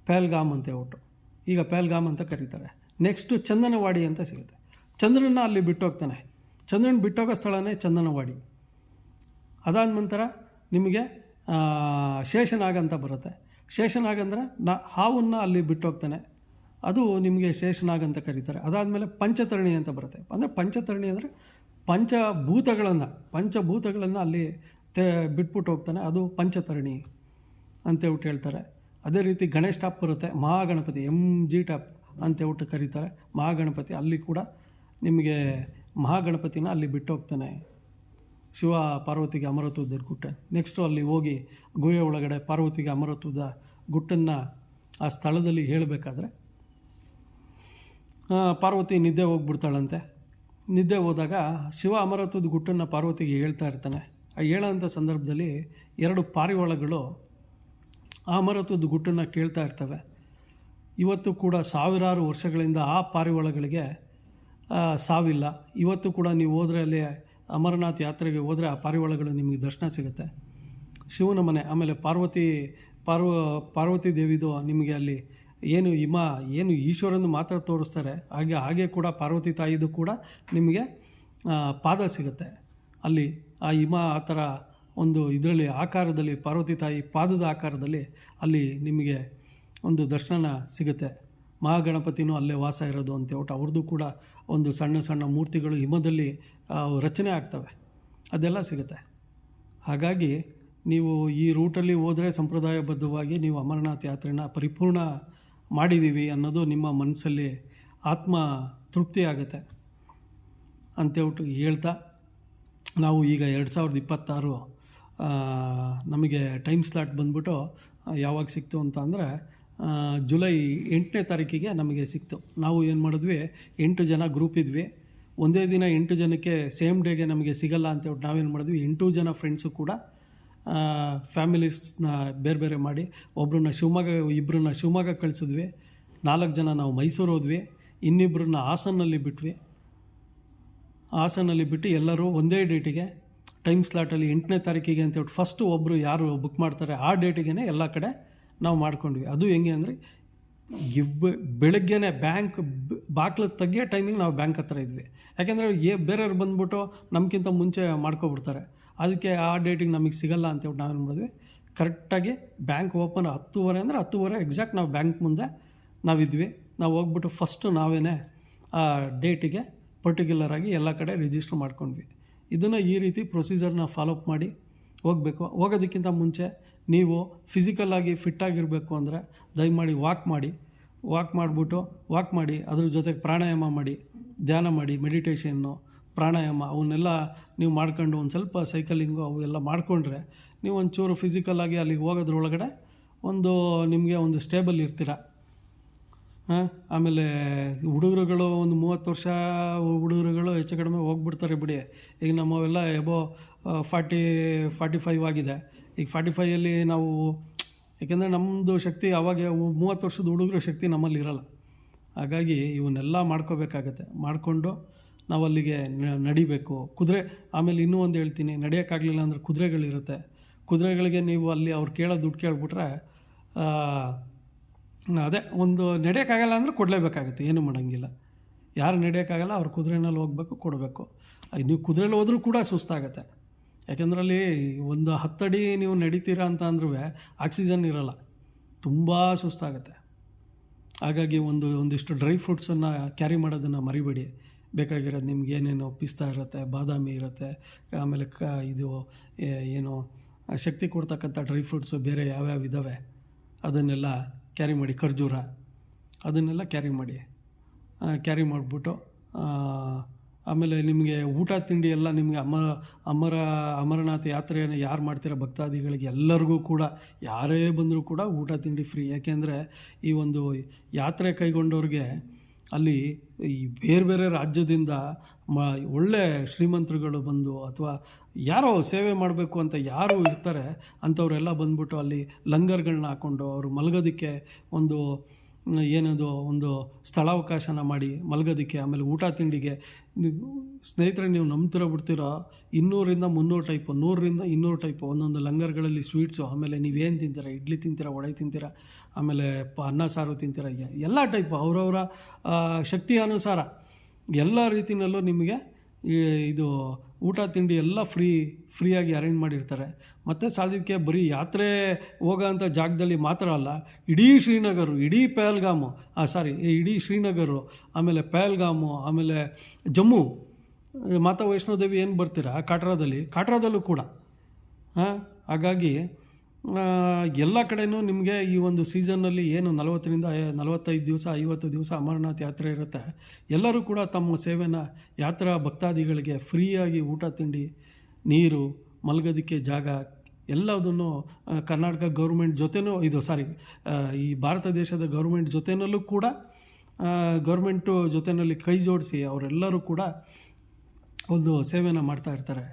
ಪಹಲ್ಗಾಮ್ ಅಂತ ಹೇಳ್ಬಿಟ್ಟು ಈಗ ಪಹಲ್ಗಾಮ್ ಅಂತ ಕರೀತಾರೆ. ನೆಕ್ಸ್ಟು ಚಂದನವಾಡಿ ಅಂತ ಸಿಗುತ್ತೆ. ಚಂದ್ರನ ಅಲ್ಲಿ ಬಿಟ್ಟು ಹೋಗ್ತಾನೆ. ಚಂದ್ರನ ಬಿಟ್ಟೋಗೋ ಸ್ಥಳನೇ ಚಂದನವಾಡಿ. ಅದಾದ ನಂತರ ನಿಮಗೆ ಶೇಷನಾಗ ಅಂತ ಬರುತ್ತೆ. ಶೇಷನಾಗ ಅಂದರೆ ಹಾವನ್ನು ಅಲ್ಲಿ ಬಿಟ್ಟು ಹೋಗ್ತಾನೆ. ಅದು ನಿಮಗೆ ಶೇಷನಾಗ ಅಂತ ಕರೀತಾರೆ. ಅದಾದಮೇಲೆ ಪಂಚತರಣಿ ಅಂತ ಬರುತ್ತೆ. ಅಂದರೆ ಪಂಚತರಣಿ ಅಂದರೆ ಪಂಚಭೂತಗಳನ್ನು ಅಲ್ಲಿ ಬಿಟ್ಬಿಟ್ಟು ಹೋಗ್ತಾನೆ. ಅದು ಪಂಚತರಣಿ ಅಂತೇಳ್ಬಿಟ್ಟು ಹೇಳ್ತಾರೆ. ಅದೇ ರೀತಿ ಗಣೇಶ್ ಟಾಪ್ ಬರುತ್ತೆ. ಮಹಾಗಣಪತಿ MG ಟಾಪ್ ಅಂತೇಳ್ಬಿಟ್ಟು ಕರೀತಾರೆ. ಮಹಾಗಣಪತಿ ಅಲ್ಲಿ ಕೂಡ ನಿಮಗೆ ಮಹಾಗಣಪತಿನ ಅಲ್ಲಿ ಬಿಟ್ಟು ಹೋಗ್ತಾನೆ ಶಿವ ಪಾರ್ವತಿಗೆ ಅಮರತ್ವದ ಗುಟ್ಟ. ನೆಕ್ಸ್ಟು ಅಲ್ಲಿ ಹೋಗಿ ಗುಹೆ ಒಳಗಡೆ ಪಾರ್ವತಿಗೆ ಅಮರತ್ವದ ಗುಟ್ಟನ್ನು ಆ ಸ್ಥಳದಲ್ಲಿ ಹೇಳಬೇಕಾದ್ರೆ ಪಾರ್ವತಿ ನಿದ್ದೆ ಹೋಗ್ಬಿಡ್ತಾಳಂತೆ. ನಿದ್ದೆ ಹೋದಾಗ ಶಿವ ಅಮರತ್ವದ ಗುಟ್ಟನ್ನು ಪಾರ್ವತಿಗೆ ಹೇಳ್ತಾ ಇರ್ತಾನೆ. ಆ ಹೇಳೋಂಥ ಸಂದರ್ಭದಲ್ಲಿ 2 ಪಾರಿವಾಳಗಳು ಆ ಅಮರತ್ವದ ಗುಟ್ಟನ್ನು ಕೇಳ್ತಾ ಇರ್ತವೆ. ಇವತ್ತು ಕೂಡ ಸಾವಿರಾರು ವರ್ಷಗಳಿಂದ ಆ ಪಾರಿವಾಳಗಳಿಗೆ ಸಾವಿಲ್ಲ. ಇವತ್ತು ಕೂಡ ನೀವು ಹೋದರೆ ಅಲ್ಲಿ ಅಮರನಾಥ್ ಯಾತ್ರೆಗೆ ಹೋದರೆ ಆ ಪಾರಿವಾಳಗಳು ನಿಮಗೆ ದರ್ಶನ ಸಿಗುತ್ತೆ. ಶಿವನ ಮನೆ, ಆಮೇಲೆ ಪಾರ್ವತಿ ದೇವಿದು ನಿಮಗೆ ಅಲ್ಲಿ ಏನು ಈಶ್ವರನ್ನು ಮಾತ್ರ ತೋರಿಸ್ತಾರೆ. ಹಾಗೆ ಕೂಡ ಪಾರ್ವತಿ ತಾಯಿದು ಕೂಡ ನಿಮಗೆ ಪಾದ ಸಿಗುತ್ತೆ ಅಲ್ಲಿ. ಆ ಆ ಥರ ಒಂದು ಇದರಲ್ಲಿ ಆಕಾರದಲ್ಲಿ ಪಾರ್ವತಿ ತಾಯಿ ಪಾದದ ಆಕಾರದಲ್ಲಿ ಅಲ್ಲಿ ನಿಮಗೆ ಒಂದು ದರ್ಶನ ಸಿಗುತ್ತೆ. ಮಹಾಗಣಪತಿನೂ ಅಲ್ಲೇ ವಾಸ ಇರೋದು ಅಂತೇಳ್ಬಿಟ್ಟು ಅವ್ರದ್ದು ಕೂಡ ಒಂದು ಸಣ್ಣ ಸಣ್ಣ ಮೂರ್ತಿಗಳು ಹಿಮದಲ್ಲಿ ರಚನೆ ಆಗ್ತವೆ, ಅದೆಲ್ಲ ಸಿಗುತ್ತೆ. ಹಾಗಾಗಿ ನೀವು ಈ ರೂಟಲ್ಲಿ ಹೋದರೆ ಸಂಪ್ರದಾಯಬದ್ಧವಾಗಿ ನೀವು ಅಮರನಾಥ್ ಯಾತ್ರೆನ ಪರಿಪೂರ್ಣ ಮಾಡಿದ್ದೀವಿ ಅನ್ನೋದು ನಿಮ್ಮ ಮನಸ್ಸಲ್ಲಿ ಆತ್ಮ ತೃಪ್ತಿ ಆಗುತ್ತೆ ಅಂತೇಳ್ಬಿಟ್ಟು ಹೇಳ್ತಾ, ನಾವು ಈಗ 2026 ನಮಗೆ ಟೈಮ್ ಸ್ಲಾಟ್ ಬಂದ್ಬಿಟ್ಟು ಯಾವಾಗ ಸಿಕ್ತು ಅಂತ ಅಂದರೆ ಜುಲೈ 8ನೇ ತಾರೀಕಿಗೆ ನಮಗೆ ಸಿಕ್ತು. ನಾವು ಏನು ಮಾಡಿದ್ವಿ, 8 ಜನ ಗ್ರೂಪ್ ಇದ್ವಿ. ಒಂದೇ ದಿನ 8 ಜನಕ್ಕೆ ಸೇಮ್ ಡೇಗೆ ನಮಗೆ ಸಿಗಲ್ಲ ಅಂತೇಳ್ಬಿಟ್ಟು ನಾವೇನು ಮಾಡಿದ್ವಿ, 8 ಜನ ಫ್ರೆಂಡ್ಸು ಕೂಡ ಫ್ಯಾಮಿಲೀಸ್ನ ಬೇರೆ ಮಾಡಿ ಇಬ್ಬರನ್ನ ಶಿವಮೊಗ್ಗ ಕಳಿಸಿದ್ವಿ. 4 ಜನ ನಾವು ಮೈಸೂರು ಹೋದ್ವಿ. ಇನ್ನಿಬ್ಬರನ್ನ ಹಾಸನಲ್ಲಿ ಬಿಟ್ಟು ಎಲ್ಲರೂ ಒಂದೇ ಡೇಟಿಗೆ ಟೈಮ್ ಸ್ಲಾಟಲ್ಲಿ 8ನೇ ತಾರೀಕಿಗೆ ಅಂತೇಳ್ಬಿಟ್ಟು ಫಸ್ಟು ಒಬ್ಬರು ಯಾರು ಬುಕ್ ಮಾಡ್ತಾರೆ ಆ ಡೇಟಿಗೆ ಎಲ್ಲ ಕಡೆ ನಾವು ಮಾಡ್ಕೊಂಡ್ವಿ. ಅದು ಹೆಂಗೆ ಅಂದರೆ ಬೆಳಗ್ಗೆನೇ ಬ್ಯಾಂಕ್ ಬಾಕ್ಲು ತೆಗಿಯೋ ಟೈಮಿಗೆ ನಾವು ಬ್ಯಾಂಕ್ ಹತ್ರ ಇದ್ವಿ. ಯಾಕೆಂದರೆ ಬೇರೆಯವ್ರು ಬಂದ್ಬಿಟ್ಟು ನಮಗಿಂತ ಮುಂಚೆ ಮಾಡ್ಕೊಬಿಡ್ತಾರೆ. ಅದಕ್ಕೆ ಆ ಡೇಟಿಗೆ ನಮಗೆ ಸಿಗಲ್ಲ ಅಂತೇಳ್ಬಿಟ್ಟು ನಾವೇನು ಮಾಡಿದ್ವಿ, ಕರೆಕ್ಟಾಗಿ ಬ್ಯಾಂಕ್ ಓಪನ್ 10:30 ಅಂದರೆ 10:30 ಎಕ್ಸಾಕ್ಟ್ ನಾವು ಬ್ಯಾಂಕ್ ಮುಂದೆ ನಾವಿದ್ವಿ. ನಾವು ಹೋಗ್ಬಿಟ್ಟು ಫಸ್ಟು ನಾವೇ ಆ ಡೇಟಿಗೆ ಪರ್ಟಿಕ್ಯುಲರಾಗಿ ಎಲ್ಲ ಕಡೆ ರಿಜಿಸ್ಟರ್ ಮಾಡ್ಕೊಂಡ್ವಿ. ಇದನ್ನು ಈ ರೀತಿ ಪ್ರೊಸೀಜರ್ನ ಫಾಲೋಅಪ್ ಮಾಡಿ ಹೋಗಬೇಕು. ಹೋಗೋದಕ್ಕಿಂತ ಮುಂಚೆ ನೀವು ಫಿಸಿಕಲ್ಲಾಗಿ ಫಿಟ್ಟಾಗಿರಬೇಕು ಅಂದರೆ ದಯಮಾಡಿ ವಾಕ್ ಮಾಡಿ, ಅದ್ರ ಜೊತೆಗೆ ಪ್ರಾಣಾಯಾಮ ಮಾಡಿ, ಧ್ಯಾನ ಮಾಡಿ, ಮೆಡಿಟೇಷನ್ನು, ಪ್ರಾಣಾಯಾಮ ಅವನ್ನೆಲ್ಲ ನೀವು ಮಾಡ್ಕೊಂಡು ಒಂದು ಸ್ವಲ್ಪ ಸೈಕಲಿಂಗು ಅವೆಲ್ಲ ಮಾಡಿಕೊಂಡ್ರೆ ನೀವು ಒಂಚೂರು ಫಿಸಿಕಲ್ಲಾಗಿ ಅಲ್ಲಿಗೆ ಹೋಗೋದ್ರೊಳಗಡೆ ನಿಮಗೆ ಒಂದು ಸ್ಟೇಬಲ್ ಇರ್ತೀರ. ಆಮೇಲೆ ಹುಡುಗರುಗಳು ಒಂದು 30 ವರ್ಷ ಹುಡುಗರುಗಳು ಹೆಚ್ಚು ಕಡಿಮೆ ಹೋಗ್ಬಿಡ್ತಾರೆ ಬಿಡಿ. ಈಗ ನಮ್ಮವೆಲ್ಲ ಎಬೋ 45 ಆಗಿದೆ. ಈಗ 45 ನಾವು, ಏಕೆಂದರೆ ನಮ್ಮದು ಶಕ್ತಿ ಅವಾಗ 30 ವರ್ಷದ ಹುಡುಗರ ಶಕ್ತಿ ನಮ್ಮಲ್ಲಿ ಇರೋಲ್ಲ. ಹಾಗಾಗಿ ಇವನ್ನೆಲ್ಲ ಮಾಡ್ಕೋಬೇಕಾಗತ್ತೆ. ಮಾಡಿಕೊಂಡು ನಾವು ಅಲ್ಲಿಗೆ ನಡಿಬೇಕು. ಆಮೇಲೆ ಇನ್ನೂ ಒಂದು ಹೇಳ್ತೀನಿ, ನಡೆಯೋಕ್ಕಾಗಲಿಲ್ಲ ಅಂದರೆ ಕುದುರೆಗಳಿರುತ್ತೆ. ಕುದುರೆಗಳಿಗೆ ನೀವು ಅಲ್ಲಿ ಅವ್ರು ದುಡ್ಡು ಕೇಳಿಬಿಟ್ರೆ ಅದೇ ಒಂದು ನಡೆಯೋಕ್ಕಾಗಲ್ಲ ಅಂದರೆ ಕೊಡಲೇಬೇಕಾಗುತ್ತೆ, ಏನೂ ಮಾಡೋಂಗಿಲ್ಲ. ಯಾರು ನಡೆಯೋಕ್ಕಾಗಲ್ಲ ಅವ್ರು ಕುದುರೆನಲ್ಲಿ ಹೋಗ್ಬೇಕು, ಕೊಡಬೇಕು. ನೀವು ಕುದುರೆಲಿ ಹೋದ್ರೂ ಕೂಡ ಸುಸ್ತಾಗತ್ತೆ. ಯಾಕೆಂದ್ರೆ ಅಲ್ಲಿ ಒಂದು 10 ಅಡಿ ನೀವು ನಡೀತೀರಾ ಅಂತ ಅಂದ್ರೂ ಆಕ್ಸಿಜನ್ ಇರೋಲ್ಲ, ತುಂಬ ಸುಸ್ತಾಗುತ್ತೆ. ಹಾಗಾಗಿ ಒಂದಿಷ್ಟು ಡ್ರೈ ಫ್ರೂಟ್ಸನ್ನು ಕ್ಯಾರಿ ಮಾಡೋದನ್ನು ಮರಿಬೇಡಿ. ಬೇಕಾಗಿರೋದು ನಿಮ್ಗೆ ಏನೇನು ಪಿಸ್ತಾ ಇರುತ್ತೆ, ಬಾದಾಮಿ ಇರುತ್ತೆ, ಆಮೇಲೆ ಇದು ಏನು ಶಕ್ತಿ ಕೊಡ್ತಕ್ಕಂಥ ಡ್ರೈ ಫ್ರೂಟ್ಸು ಬೇರೆ ಯಾವ್ಯಾವ ಇದ್ದಾವೆ ಅದನ್ನೆಲ್ಲ ಕ್ಯಾರಿ ಮಾಡಿ. ಖರ್ಜೂರ ಅದನ್ನೆಲ್ಲ ಕ್ಯಾರಿ ಮಾಡಿಬಿಟ್ಟು ಆಮೇಲೆ ನಿಮಗೆ ಊಟ ತಿಂಡಿ ಎಲ್ಲ ನಿಮಗೆ ಅಮರನಾಥ ಯಾತ್ರೆಯನ್ನು ಯಾರು ಮಾಡ್ತೀರ ಭಕ್ತಾದಿಗಳಿಗೆ ಎಲ್ಲರಿಗೂ ಕೂಡ, ಯಾರೇ ಬಂದರೂ ಕೂಡ ಊಟ ತಿಂಡಿ ಫ್ರೀ. ಯಾಕೆಂದರೆ ಈ ಒಂದು ಯಾತ್ರೆ ಕೈಗೊಂಡವ್ರಿಗೆ ಅಲ್ಲಿ ಈ ಬೇರೆ ರಾಜ್ಯದಿಂದ ಒಳ್ಳೆ ಶ್ರೀಮಂತರುಗಳು ಬಂದು ಅಥವಾ ಯಾರೋ ಸೇವೆ ಮಾಡಬೇಕು ಅಂತ ಯಾರು ಇರ್ತಾರೆ ಅಂಥವರೆಲ್ಲ ಬಂದ್ಬಿಟ್ಟು ಅಲ್ಲಿ ಲಂಗರ್ಗಳನ್ನ ಹಾಕ್ಕೊಂಡು ಅವರು ಮಲಗೋದಕ್ಕೆ ಒಂದು ಸ್ಥಳಾವಕಾಶನ ಮಾಡಿ ಮಲಗೋದಕ್ಕೆ, ಆಮೇಲೆ ಊಟ ತಿಂಡಿಗೆ ಸ್ನೇಹಿತರೆ ನೀವು ನಂಬ್ತಿರೋ ಬಿಡ್ತಿರೋ 200-300 ಟೈಪು, 100-200 ಟೈಪು ಒಂದೊಂದು ಲಂಗರ್ಗಳಲ್ಲಿ ಸ್ವೀಟ್ಸು. ಆಮೇಲೆ ನೀವೇನು ತಿಂತೀರ, ಇಡ್ಲಿ ತಿಂತೀರ, ವಡೆ ತಿಂತೀರ, ಆಮೇಲೆ ಅನ್ನ ಸಾರು ತಿಂತೀರ, ಎಲ್ಲ ಟೈಪು ಅವರವರ ಶಕ್ತಿಯ ಅನುಸಾರ ಎಲ್ಲ ರೀತಿಯಲ್ಲೂ ನಿಮಗೆ ಇದು ಊಟ ತಿಂಡಿ ಎಲ್ಲ ಫ್ರೀಯಾಗಿ ಅರೇಂಜ್ ಮಾಡಿರ್ತಾರೆ. ಮತ್ತು ಸಾಧ್ಯಕ್ಕೆ ಬರೀ ಯಾತ್ರೆ ಹೋಗೋಂಥ ಜಾಗದಲ್ಲಿ ಮಾತ್ರ ಅಲ್ಲ, ಇಡೀ ಶ್ರೀನಗರು, ಆಮೇಲೆ ಪಹಲ್ಗಾಮು, ಆಮೇಲೆ ಜಮ್ಮು, ಮಾತಾ ವೈಷ್ಣೋದೇವಿ ಏನು ಬರ್ತೀರಾ ಕಾಟ್ರಾದಲ್ಲೂ ಕೂಡ. ಹಾಗಾಗಿ ಎಲ್ಲ ಕಡೆಯೂ ನಿಮಗೆ ಈ ಒಂದು ಸೀಸನ್ನಲ್ಲಿ ಏನು 40-45 ದಿವಸ 50 ದಿವಸ ಅಮರನಾಥ್ ಯಾತ್ರೆ ಇರುತ್ತೆ. ಎಲ್ಲರೂ ಕೂಡ ತಮ್ಮ ಸೇವೆನ ಯಾತ್ರಾ ಭಕ್ತಾದಿಗಳಿಗೆ ಫ್ರೀಯಾಗಿ ಊಟ ತಿಂಡಿ, ನೀರು, ಮಲಗೋದಕ್ಕೆ ಜಾಗ ಎಲ್ಲದನ್ನು ಕರ್ನಾಟಕ ಗೌರ್ಮೆಂಟ್ ಜೊತೆನೂ ಈ ಭಾರತ ದೇಶದ ಗೌರ್ಮೆಂಟ್ ಜೊತೆಯಲ್ಲೂ ಕೂಡ ಗೌರ್ಮೆಂಟು ಜೊತೆಯಲ್ಲಿ ಕೈ ಜೋಡಿಸಿ ಅವರೆಲ್ಲರೂ ಕೂಡ ಒಂದು ಸೇವೆನ ಮಾಡ್ತಾ ಇರ್ತಾರೆ.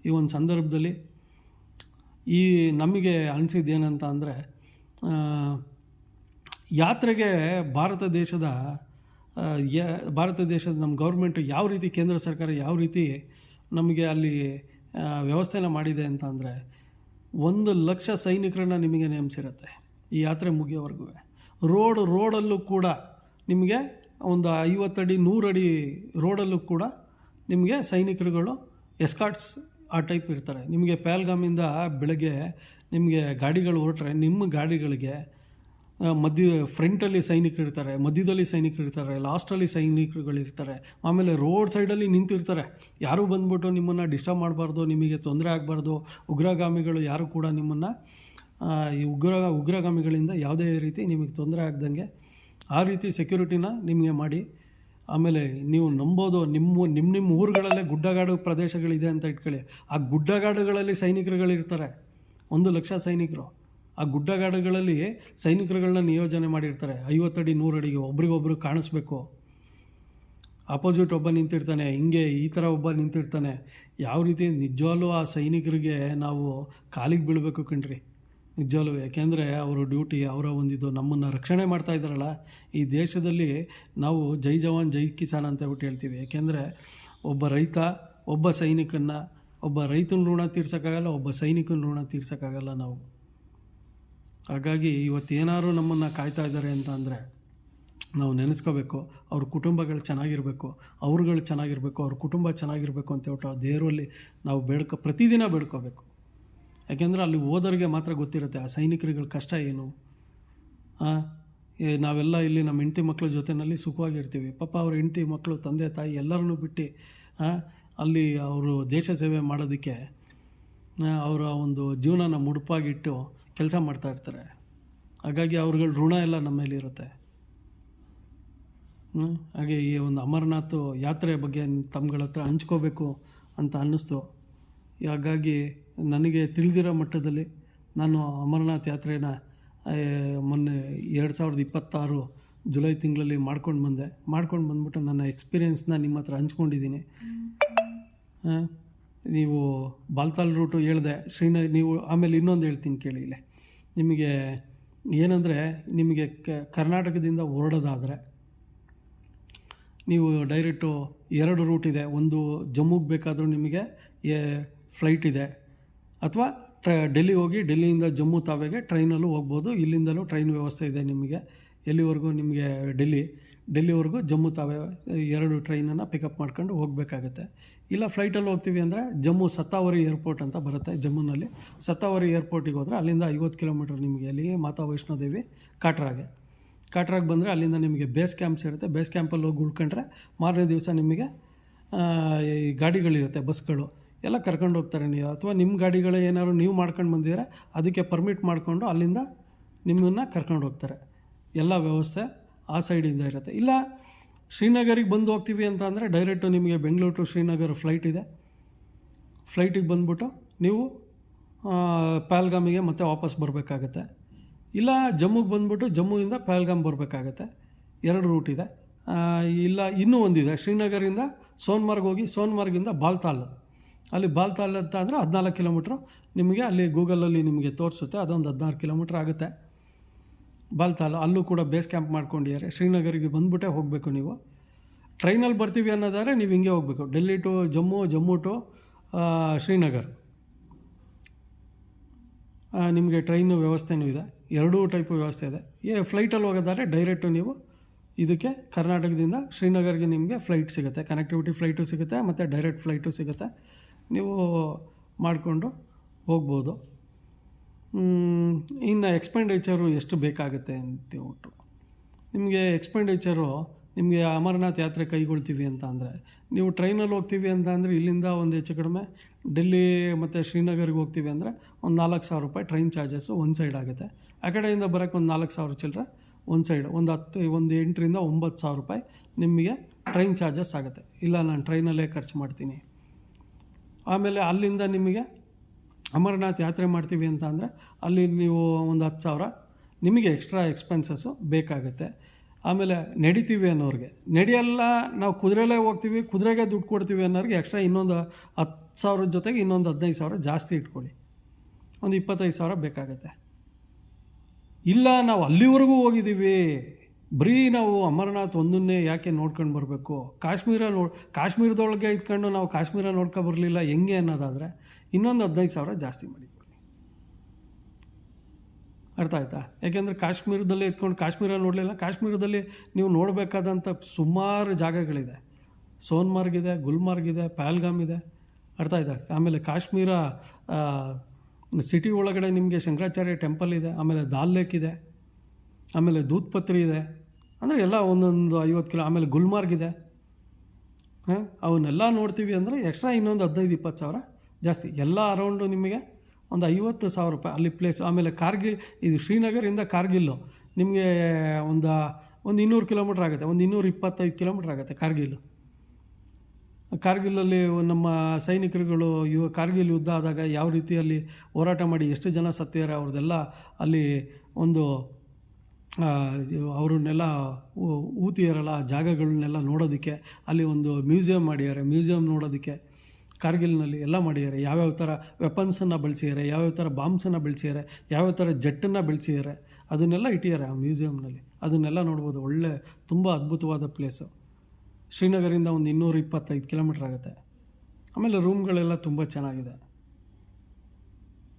ಈ ಒಂದು ಸಂದರ್ಭದಲ್ಲಿ ನಮಗೆ ಅನಿಸಿದ್ದೇನಂತ ಅಂದರೆ, ಯಾತ್ರೆಗೆ ಭಾರತ ದೇಶದ ನಮ್ಮ ಗೌರ್ಮೆಂಟು ಯಾವ ರೀತಿ, ಕೇಂದ್ರ ಸರ್ಕಾರ ಯಾವ ರೀತಿ ನಮಗೆ ಅಲ್ಲಿ ವ್ಯವಸ್ಥೆನ ಮಾಡಿದೆ ಅಂತ ಅಂದರೆ, 1,00,000 ಸೈನಿಕರನ್ನ ನಿಮಗೆ ನೇಮಿಸಿರುತ್ತೆ ಈ ಯಾತ್ರೆ ಮುಗಿಯೋವರೆಗೂ. ರೋಡಲ್ಲೂ ಕೂಡ ನಿಮಗೆ ಒಂದು 50 ಅಡಿ 100 ಅಡಿ ರೋಡಲ್ಲೂ ಕೂಡ ನಿಮಗೆ ಸೈನಿಕರುಗಳು ಎಸ್ಕಾರ್ಟ್ಸ್ ಆ ಟೈಪ್ ಇರ್ತಾರೆ. ನಿಮಗೆ ಪಹಲ್ಗಾಮಿಂದ ಬೆಳಗ್ಗೆ ನಿಮಗೆ ಗಾಡಿಗಳು ಹೊರಟ್ರೆ ನಿಮ್ಮ ಗಾಡಿಗಳಿಗೆ ಫ್ರಂಟಲ್ಲಿ ಸೈನಿಕರು ಇರ್ತಾರೆ, ಮಧ್ಯದಲ್ಲಿ ಸೈನಿಕರು ಇರ್ತಾರೆ, ಲಾಸ್ಟಲ್ಲಿ ಸೈನಿಕರುಗಳಿರ್ತಾರೆ, ಆಮೇಲೆ ರೋಡ್ ಸೈಡಲ್ಲಿ ನಿಂತಿರ್ತಾರೆ. ಯಾರೂ ಬಂದ್ಬಿಟ್ಟು ನಿಮ್ಮನ್ನು ಡಿಸ್ಟರ್ಬ್ ಮಾಡಬಾರ್ದು, ನಿಮಗೆ ತೊಂದರೆ ಆಗಬಾರ್ದು. ಉಗ್ರಗಾಮಿಗಳು ಯಾರು ಕೂಡ ನಿಮ್ಮನ್ನು ಈ ಉಗ್ರಗಾಮಿಗಳಿಂದ ಯಾವುದೇ ರೀತಿ ನಿಮಗೆ ತೊಂದರೆ ಆಗ್ದಂಗೆ ಆ ರೀತಿ ಸೆಕ್ಯೂರಿಟಿನ ನಿಮಗೆ ಮಾಡಿ. ಆಮೇಲೆ ನೀವು ನಂಬೋದು ನಿಮ್ಮ ಊರುಗಳಲ್ಲೇ ಗುಡ್ಡಗಾಡು ಪ್ರದೇಶಗಳಿದೆ ಅಂತ ಇಟ್ಕೊಳ್ಳಿ. ಆ ಗುಡ್ಡಗಾಡುಗಳಲ್ಲಿ ಸೈನಿಕರುಗಳಿರ್ತಾರೆ, 1,00,000 ಸೈನಿಕರು. ಆ ಗುಡ್ಡಗಾಡುಗಳಲ್ಲಿ ಸೈನಿಕರುಗಳನ್ನ ನಿಯೋಜನೆ ಮಾಡಿರ್ತಾರೆ. 50 ಅಡಿ 100 ಅಡಿಗೆ ಒಬ್ರಿಗೊಬ್ರು ಕಾಣಿಸ್ಬೇಕು. ಆಪೋಸಿಟ್ ಒಬ್ಬ ನಿಂತಿರ್ತಾನೆ, ಈ ಥರ ಒಬ್ಬ ನಿಂತಿರ್ತಾನೆ. ಯಾವ ರೀತಿ ನಿಜವಾಗ್ಲೂ ಆ ಸೈನಿಕರಿಗೆ ನಾವು ಕಾಲಿಗೆ ಬೀಳಬೇಕು ಕಣ್ರಿ, ನಿಜವಾಗ್ಲೂ. ಯಾಕೆಂದರೆ ಅವರು ಡ್ಯೂಟಿ, ಅವರ ಒಂದಿದು ನಮ್ಮನ್ನು ರಕ್ಷಣೆ ಮಾಡ್ತಾ ಇದ್ದಾರಲ್ಲ. ಈ ದೇಶದಲ್ಲಿ ನಾವು ಜೈ ಜವಾನ್ ಜೈ ಕಿಸಾನ್ ಅಂತ ಹೇಳ್ತೀವಿ. ಯಾಕೆಂದರೆ ಒಬ್ಬ ರೈತನ ಋಣ ತೀರ್ಸೋಕ್ಕಾಗಲ್ಲ, ಒಬ್ಬ ಸೈನಿಕನ ಋಣ ತೀರ್ಸೋಕ್ಕಾಗಲ್ಲ ನಾವು. ಹಾಗಾಗಿ ಇವತ್ತೇನಾದ್ರು ನಮ್ಮನ್ನು ಕಾಯ್ತಾ ಇದ್ದಾರೆ ಅಂತ ಅಂದರೆ ನಾವು ನೆನೆಸ್ಕೋಬೇಕು. ಅವ್ರ ಕುಟುಂಬಗಳು ಚೆನ್ನಾಗಿರಬೇಕು, ಅವ್ರುಗಳು ಚೆನ್ನಾಗಿರಬೇಕು, ಅವ್ರ ಕುಟುಂಬ ಚೆನ್ನಾಗಿರಬೇಕು ಅಂತ ಹೇಳ್ಬಿಟ್ಟು ಆ ದೇವರಲ್ಲಿ ನಾವು ಪ್ರತಿದಿನ ಬೇಡ್ಕೋಬೇಕು. ಯಾಕೆಂದರೆ ಅಲ್ಲಿ ಹೋದವ್ರಿಗೆ ಮಾತ್ರ ಗೊತ್ತಿರುತ್ತೆ ಆ ಸೈನಿಕರುಗಳ ಕಷ್ಟ ಏನು. ನಾವೆಲ್ಲ ಇಲ್ಲಿ ನಮ್ಮ ಹೆಂಡತಿ ಮಕ್ಕಳ ಜೊತೆಯಲ್ಲಿ ಸುಖವಾಗಿರ್ತೀವಿ. ಪಾಪ ಅವ್ರ ಹೆಂಡತಿ ಮಕ್ಕಳು, ತಂದೆ ತಾಯಿ ಎಲ್ಲರನ್ನೂ ಬಿಟ್ಟು ಅಲ್ಲಿ ಅವರು ದೇಶ ಸೇವೆ ಮಾಡೋದಕ್ಕೆ ಅವರ ಒಂದು ಜೀವನನ ಮುಡುಪಾಗಿಟ್ಟು ಕೆಲಸ ಮಾಡ್ತಾಯಿರ್ತಾರೆ. ಹಾಗಾಗಿ ಅವ್ರುಗಳ ಋಣ ಎಲ್ಲ ನಮ್ಮ ಮೇಲೆ ಇರುತ್ತೆ. ಹಾಗೆ ಈ ಒಂದು ಅಮರನಾಥ್ ಯಾತ್ರೆ ಬಗ್ಗೆ ತಮ್ಗಳ ಹತ್ರ ಹಂಚ್ಕೋಬೇಕು ಅಂತ ಅನ್ನಿಸ್ತು. ಹಾಗಾಗಿ ನನಗೆ ತಿಳಿದಿರೋ ಮಟ್ಟದಲ್ಲಿ ನಾನು ಅಮರನಾಥ್ ಯಾತ್ರೆನ ಮೊನ್ನೆ 2026 ಜುಲೈ ತಿಂಗಳಲ್ಲಿ ಮಾಡ್ಕೊಂಡು ಬಂದ್ಬಿಟ್ಟು ನನ್ನ ಎಕ್ಸ್ಪೀರಿಯೆನ್ಸ್ನ ನಿಮ್ಮ ಹತ್ರ ಹಂಚ್ಕೊಂಡಿದ್ದೀನಿ. ನೀವು ಬಾಲ್ತಾಲ್ ರೂಟು ಹೇಳಿದೆ, ನೀವು ಆಮೇಲೆ ಇನ್ನೊಂದು ಹೇಳ್ತೀನಿ ಕೇಳಿ. ಇಲ್ಲೇ ನಿಮಗೆ ಏನಂದರೆ, ನಿಮಗೆ ಕರ್ನಾಟಕದಿಂದ ಹೊರಡೋದಾದರೆ ನೀವು ಡೈರೆಕ್ಟು 2 ರೂಟ್ ಇದೆ. ಒಂದು ಜಮ್ಮುಗೆ ಬೇಕಾದರೂ ನಿಮಗೆ ಫ್ಲೈಟ್ ಇದೆ, ಅಥವಾ ಡೆಲ್ಲಿಗೆ ಹೋಗಿ ಡೆಲ್ಲಿಯಿಂದ ಜಮ್ಮು ತಾವೆಗೆ ಟ್ರೈನಲ್ಲೂ ಹೋಗ್ಬೋದು. ಇಲ್ಲಿಂದಲೂ ಟ್ರೈನ್ ವ್ಯವಸ್ಥೆ ಇದೆ ನಿಮಗೆ. ಎಲ್ಲಿವರೆಗೂ ನಿಮಗೆ ಡೆಲ್ಲಿವರೆಗೂ ಜಮ್ಮು ತಾವೆ 2 ಟ್ರೈನನ್ನು ಪಿಕಪ್ ಮಾಡ್ಕೊಂಡು ಹೋಗಬೇಕಾಗತ್ತೆ. ಇಲ್ಲ ಫ್ಲೈಟಲ್ಲಿ ಹೋಗ್ತೀವಿ ಅಂದರೆ ಜಮ್ಮು ಸತ್ತಾವರಿ ಏರ್ಪೋರ್ಟ್ ಅಂತ ಬರುತ್ತೆ. ಜಮ್ಮುನಲ್ಲಿ ಸತ್ತಾವರಿ ಏರ್ಪೋರ್ಟಿಗೆ ಹೋದರೆ ಅಲ್ಲಿಂದ 50 ಕಿಲೋಮೀಟ್ರ್ ನಿಮಗೆ ಅಲ್ಲಿಗೆ ಮಾತಾ ವೈಷ್ಣೋದೇವಿ ಕಾಟ್ರಾಗೆ ಬಂದರೆ ಅಲ್ಲಿಂದ ನಿಮಗೆ ಬೇಸ್ ಕ್ಯಾಂಪ್ಸ್ ಇರುತ್ತೆ. ಬೇಸ್ ಕ್ಯಾಂಪಲ್ಲಿ ಹೋಗಿ ಉಳ್ಕೊಂಡ್ರೆ ಮಾರನೇ ದಿವಸ ನಿಮಗೆ ಈ ಗಾಡಿಗಳಿರುತ್ತೆ, ಬಸ್ಗಳು ಎಲ್ಲ ಕರ್ಕೊಂಡು ಹೋಗ್ತಾರೆ. ನೀವು ಅಥವಾ ನಿಮ್ಮ ಗಾಡಿಗಳು ಏನಾದ್ರು ನೀವು ಮಾಡ್ಕೊಂಡು ಬಂದಿದ್ರೆ ಅದಕ್ಕೆ ಪರ್ಮಿಟ್ ಮಾಡಿಕೊಂಡು ಅಲ್ಲಿಂದ ನಿಮ್ಮನ್ನು ಕರ್ಕೊಂಡು ಹೋಗ್ತಾರೆ. ಎಲ್ಲ ವ್ಯವಸ್ಥೆ ಆ ಸೈಡಿಂದ ಇರುತ್ತೆ. ಇಲ್ಲ ಶ್ರೀನಗರಿಗೆ ಬಂದು ಹೋಗ್ತೀವಿ ಅಂತ ಅಂದರೆ ಡೈರೆಕ್ಟು ನಿಮಗೆ ಬೆಂಗಳೂರು ಟು ಶ್ರೀನಗರ್ ಫ್ಲೈಟ್ ಇದೆ. ಫ್ಲೈಟಿಗೆ ಬಂದುಬಿಟ್ಟು ನೀವು ಪಹಲ್ಗಾಮಿಗೆ ಮತ್ತೆ ವಾಪಸ್ ಬರಬೇಕಾಗತ್ತೆ. ಇಲ್ಲ ಜಮ್ಮುಗೆ ಬಂದುಬಿಟ್ಟು ಜಮ್ಮುವಿಂದ ಪಹಲ್ಗಾಮ್ ಬರಬೇಕಾಗತ್ತೆ. 2 ರೂಟ್ ಇದೆ. ಇಲ್ಲ ಇನ್ನೂ ಒಂದಿದೆ, ಶ್ರೀನಗರಿಂದ ಸೋನ್ಮಾರ್ಗ್ ಹೋಗಿ ಸೋನ್ಮಾರ್ಗಿಂದ ಅಲ್ಲಿ ಬಾಲ್ತಾಲ್ ಅಂತ ಅಂದರೆ 14 ಕಿಲೋಮೀಟ್ರು ನಿಮಗೆ ಅಲ್ಲಿ ಗೂಗಲಲ್ಲಿ ನಿಮಗೆ ತೋರಿಸುತ್ತೆ. ಅದೊಂದು 16 ಕಿಲೋಮೀಟ್ರ್ ಆಗುತ್ತೆ ಬಾಲ್ತಾಲ್. ಅಲ್ಲೂ ಕೂಡ ಬೇಸ್ ಕ್ಯಾಂಪ್ ಮಾಡ್ಕೊಂಡಿದ್ದಾರೆ. ಶ್ರೀನಗರಿಗೆ ಬಂದುಬಿಟ್ಟೇ ಹೋಗಬೇಕು. ನೀವು ಟ್ರೈನಲ್ಲಿ ಬರ್ತೀವಿ ಅನ್ನೋದಾದರೆ ನೀವು ಹಿಂಗೆ ಹೋಗಬೇಕು, ಡೆಲ್ಲಿ ಟು ಜಮ್ಮು, ಜಮ್ಮು ಟು ಶ್ರೀನಗರ್. ನಿಮಗೆ ಟ್ರೈನು ವ್ಯವಸ್ಥೆನೂ ಇದೆ, 2 ಟೈಪು ವ್ಯವಸ್ಥೆ ಇದೆ. ಫ್ಲೈಟಲ್ಲಿ ಹೋಗೋದಾದರೆ ಡೈರೆಕ್ಟು ನೀವು ಇದಕ್ಕೆ ಕರ್ನಾಟಕದಿಂದ ಶ್ರೀನಗರ್ಗೆ ನಿಮಗೆ ಫ್ಲೈಟ್ ಸಿಗುತ್ತೆ, ಕನೆಕ್ಟಿವಿಟಿ ಫ್ಲೈಟು ಸಿಗುತ್ತೆ, ಮತ್ತು ಡೈರೆಕ್ಟ್ ಫ್ಲೈಟು ಸಿಗುತ್ತೆ. ನೀವು ಮಾಡಿಕೊಂಡು ಹೋಗ್ಬೋದು. ಇನ್ನು ಎಕ್ಸ್ಪೆಂಡಿಚರು ಎಷ್ಟು ಬೇಕಾಗುತ್ತೆ ಅಂತೇಳ್ಬಿಟ್ಟು ನಿಮಗೆ ನಿಮಗೆ ಅಮರನಾಥ್ ಯಾತ್ರೆ ಕೈಗೊಳ್ತೀವಿ ಅಂತ ಅಂದರೆ, ನೀವು ಟ್ರೈನಲ್ಲಿ ಹೋಗ್ತೀವಿ ಅಂತ ಅಂದರೆ ಇಲ್ಲಿಂದ ಒಂದು ಹೆಚ್ಚು ಕಡಿಮೆ ಡೆಲ್ಲಿ ಮತ್ತು ಶ್ರೀನಗರ್ಗೆ ಹೋಗ್ತೀವಿ ಅಂದರೆ ಒಂದು 4,000 ರೂಪಾಯಿ ಟ್ರೈನ್ ಚಾರ್ಜಸ್ಸು ಒಂದು ಸೈಡ್ ಆಗುತ್ತೆ. ಆ ಕಡೆಯಿಂದ ಬರೋಕ್ಕೆ ಒಂದು 4,000 ಚಿಲ್ಲರೆ ಒಂದು ಸೈಡ್, ಒಂದು 8,000 ರಿಂದ 9,000 ರೂಪಾಯಿ ನಿಮಗೆ ಟ್ರೈನ್ ಚಾರ್ಜಸ್ ಆಗುತ್ತೆ. ಇಲ್ಲ ನಾನು ಟ್ರೈನಲ್ಲೇ ಖರ್ಚು ಮಾಡ್ತೀನಿ. ಆಮೇಲೆ ಅಲ್ಲಿಂದ ನಿಮಗೆ ಅಮರನಾಥ್ ಯಾತ್ರೆ ಮಾಡ್ತೀವಿ ಅಂತ ಅಂದರೆ ಅಲ್ಲಿ ನೀವು ಒಂದು 10,000 ನಿಮಗೆ ಎಕ್ಸ್ಟ್ರಾ ಎಕ್ಸ್ಪೆನ್ಸಸ್ಸು ಬೇಕಾಗುತ್ತೆ. ಆಮೇಲೆ ನಡಿತೀವಿ ಅನ್ನೋರಿಗೆ, ನಡೆಯಲ್ಲ ನಾವು ಕುದುರೆಲೇ ಹೋಗ್ತೀವಿ, ಕುದುರೆಗೆ ದುಡ್ಡು ಕೊಡ್ತೀವಿ ಅನ್ನೋರಿಗೆ ಎಕ್ಸ್ಟ್ರಾ ಇನ್ನೊಂದು 10,000 ಜೊತೆಗೆ ಇನ್ನೊಂದು 15,000 ಜಾಸ್ತಿ ಇಟ್ಕೊಳ್ಳಿ, ಒಂದು 25,000 ಬೇಕಾಗುತ್ತೆ. ಇಲ್ಲ ನಾವು ಅಲ್ಲಿವರೆಗೂ ಹೋಗಿದ್ದೀವಿ, ಬರೀ ನಾವು ಅಮರನಾಥ್ ಒಂದನ್ನೇ ಯಾಕೆ ನೋಡ್ಕೊಂಡು ಬರಬೇಕು, ಕಾಶ್ಮೀರದೊಳಗೆ ಇಟ್ಕೊಂಡು ನಾವು ಕಾಶ್ಮೀರ ನೋಡ್ಕೊಂಡು ಬರಲಿಲ್ಲ ಹೆಂಗೆ ಅನ್ನೋದಾದರೆ ಇನ್ನೊಂದು 15,000 ಜಾಸ್ತಿ ಮಾಡಿಕೊಳ್ಳಿ. ಅರ್ಥ ಆಯ್ತಾ? ಯಾಕೆಂದರೆ ಕಾಶ್ಮೀರದಲ್ಲಿ ಎತ್ಕೊಂಡು ಕಾಶ್ಮೀರ ನೋಡಲಿಲ್ಲ, ಕಾಶ್ಮೀರದಲ್ಲಿ ನೀವು ನೋಡಬೇಕಾದಂಥ ಸುಮಾರು ಜಾಗಗಳಿದೆ. ಸೋನ್ಮಾರ್ಗ್ ಇದೆ, ಗುಲ್ಮಾರ್ಗ್ ಇದೆ, ಪಹಲ್ಗಾಮ್ ಇದೆ. ಅರ್ಥ ಆಯ್ತಾ? ಆಮೇಲೆ ಕಾಶ್ಮೀರ ಸಿಟಿ ಒಳಗಡೆ ನಿಮಗೆ ಶಂಕರಾಚಾರ್ಯ ಟೆಂಪಲ್ ಇದೆ, ಆಮೇಲೆ ದಾಲ್ ಲೇಕ್ ಇದೆ, ಆಮೇಲೆ ದೂದ್ ಪತ್ರಿ ಇದೆ. ಅಂದರೆ ಎಲ್ಲ ಒಂದೊಂದು 50 ಕಿಲೋ. ಆಮೇಲೆ ಗುಲ್ಮಾರ್ಗ್ ಇದೆ. ಅವನ್ನೆಲ್ಲ ನೋಡ್ತೀವಿ ಅಂದರೆ ಎಕ್ಸ್ಟ್ರಾ ಇನ್ನೊಂದು 15-20,000 ಜಾಸ್ತಿ. ಎಲ್ಲ ಅರೌಂಡು ನಿಮಗೆ ಒಂದು 50,000 ರೂಪಾಯಿ ಅಲ್ಲಿ ಪ್ಲೇಸ್. ಆಮೇಲೆ ಕಾರ್ಗಿಲ್, ಇದು ಶ್ರೀನಗರಿಂದ ಕಾರ್ಗಿಲ್ಲು ನಿಮಗೆ ಒಂದು 200 ಕಿಲೋಮೀಟ್ರ್ ಆಗುತ್ತೆ, ಒಂದು 225 ಕಿಲೋಮೀಟ್ರ್ ಆಗುತ್ತೆ ಕಾರ್ಗಿಲಲ್ಲಿ ನಮ್ಮ ಸೈನಿಕರುಗಳು ಕಾರ್ಗಿಲ್ ಯುದ್ಧ ಆದಾಗ ಯಾವ ರೀತಿಯಲ್ಲಿ ಹೋರಾಟ ಮಾಡಿ ಎಷ್ಟು ಜನ ಸತ್ತಿದ್ದಾರೆ ಅವ್ರದ್ದೆಲ್ಲ ಅಲ್ಲಿ ಒಂದು ಅವ್ರನ್ನೆಲ್ಲ ಊತಿಯಾರಲ್ಲ ಆ ಜಾಗಗಳನ್ನೆಲ್ಲ ನೋಡೋದಕ್ಕೆ ಅಲ್ಲಿ ಒಂದು ಮ್ಯೂಸಿಯಂ ಮಾಡಿದ್ದಾರೆ. ಮ್ಯೂಸಿಯಂ ನೋಡೋದಕ್ಕೆ ಕಾರ್ಗಿಲ್ನಲ್ಲಿ ಎಲ್ಲ ಮಾಡಿದ್ದಾರೆ. ಯಾವ್ಯಾವ ಥರ ವೆಪನ್ಸನ್ನು ಬಳಸಿದ್ದಾರೆ, ಯಾವ್ಯಾವ ಥರ ಬಾಂಬ್ಸನ್ನು ಬೆಳೆಸಿದ್ದಾರೆ, ಯಾವ್ಯಾವ ಥರ ಜೆಟ್ಟನ್ನು ಬೆಳೆಸಿದ್ದಾರೆ, ಅದನ್ನೆಲ್ಲ ಇಟ್ಟಿದ್ದಾರೆ ಆ ಮ್ಯೂಸಿಯಮ್ನಲ್ಲಿ. ಅದನ್ನೆಲ್ಲ ನೋಡ್ಬೋದು. ಒಳ್ಳೆ ತುಂಬ ಅದ್ಭುತವಾದ ಪ್ಲೇಸು. ಶ್ರೀನಗರಿಂದ ಒಂದು 225 ಕಿಲೋಮೀಟ್ರ್ ಆಗುತ್ತೆ. ಆಮೇಲೆ ರೂಮ್ಗಳೆಲ್ಲ ತುಂಬ ಚೆನ್ನಾಗಿದೆ.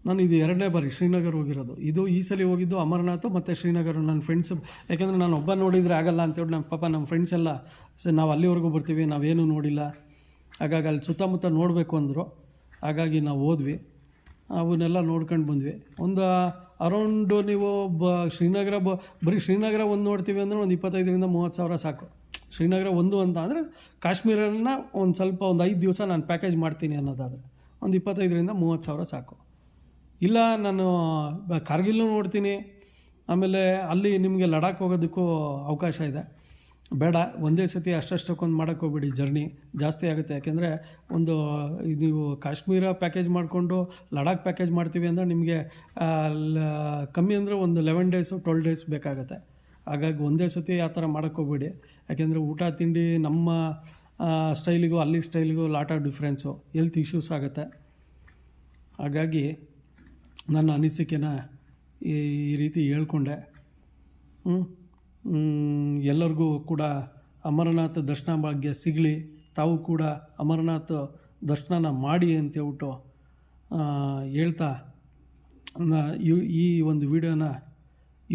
ನಾನು ಇದು 2ನೇ ಬಾರಿ ಶ್ರೀನಗರ್ ಹೋಗಿರೋದು. ಇದು ಈ ಸಲ ಹೋಗಿದ್ದು ಅಮರನಾಥ್ ಮತ್ತು ಶ್ರೀನಗರ. ನನ್ನ ಫ್ರೆಂಡ್ಸ್, ಯಾಕೆಂದರೆ ನಾನು ಒಬ್ಬ ನೋಡಿದರೆ ಆಗಲ್ಲ ಅಂತೇಳಿ ನಮ್ಮ ಫ್ರೆಂಡ್ಸ್ ಎಲ್ಲ ನಾವು ಅಲ್ಲಿವರೆಗೂ ಬರ್ತೀವಿ, ನಾವೇನೂ ನೋಡಿಲ್ಲ, ಹಾಗಾಗಿ ಅಲ್ಲಿ ಸುತ್ತಮುತ್ತ ನೋಡಬೇಕು ಅಂದರು. ಹಾಗಾಗಿ ನಾವು ಹೋದ್ವಿ, ಅವನ್ನೆಲ್ಲ ನೋಡ್ಕೊಂಡು ಬಂದ್ವಿ. ಒಂದು ಅರೌಂಡು ನೀವು ಬರೀ ಶ್ರೀನಗರ ಒಂದು ನೋಡ್ತೀವಿ ಅಂದರೆ ಒಂದು 25,000-30,000 ಸಾಕು. ಶ್ರೀನಗರ ಒಂದು ಅಂತ ಅಂದರೆ ಕಾಶ್ಮೀರನ ಒಂದು ಸ್ವಲ್ಪ ಒಂದು 5 ದಿವಸ ನಾನು ಪ್ಯಾಕೇಜ್ ಮಾಡ್ತೀನಿ ಅನ್ನೋದಾದರೆ ಒಂದು 25,000-30,000 ಸಾಕು. ಇಲ್ಲ ನಾನು ಕಾರ್ಗಿಲ್ನೂ ನೋಡ್ತೀನಿ, ಆಮೇಲೆ ಅಲ್ಲಿ ನಿಮಗೆ ಲಡಾಖ್ ಹೋಗೋದಕ್ಕೂ ಅವಕಾಶ ಇದೆ. ಬೇಡ, ಒಂದೇ ಸತಿ ಅಷ್ಟಕ್ಕೊಂದು ಮಾಡೋಕ್ಕೆ ಹೋಗ್ಬೇಡಿ, ಜರ್ನಿ ಜಾಸ್ತಿ ಆಗುತ್ತೆ. ಯಾಕೆಂದರೆ ನೀವು ಕಾಶ್ಮೀರ ಪ್ಯಾಕೇಜ್ ಮಾಡಿಕೊಂಡು ಲಡಾಖ್ ಪ್ಯಾಕೇಜ್ ಮಾಡ್ತೀವಿ ಅಂದರೆ ನಿಮಗೆ ಕಮ್ಮಿ ಅಂದರೆ ಒಂದು 11 ಡೇಸು 12 ಡೇಸ್ ಬೇಕಾಗುತ್ತೆ. ಹಾಗಾಗಿ ಒಂದೇ ಸತಿ ಆ ಥರ ಮಾಡೋಕ್ಕೆ ಹೋಗ್ಬೇಡಿ. ಯಾಕೆಂದರೆ ಊಟ ತಿಂಡಿ ನಮ್ಮ ಸ್ಟೈಲಿಗೂ ಅಲ್ಲಿ ಸ್ಟೈಲಿಗೂ lot of difference, health issues ಆಗುತ್ತೆ. ಹಾಗಾಗಿ ನನ್ನ ಅನಿಸಿಕೆನ ಈ ರೀತಿ ಹೇಳ್ಕೊಂಡೆ. ಎಲ್ಲರಿಗೂ ಕೂಡ ಅಮರನಾಥ ದರ್ಶನ ಭಾಗ್ಯ ಸಿಗಲಿ, ತಾವು ಕೂಡ ಅಮರನಾಥ ದರ್ಶನ ಮಾಡಿ ಅಂತೇಳ್ಬಿಟ್ಟು ಹೇಳ್ತಾ ಈ ಒಂದು ವಿಡಿಯೋನ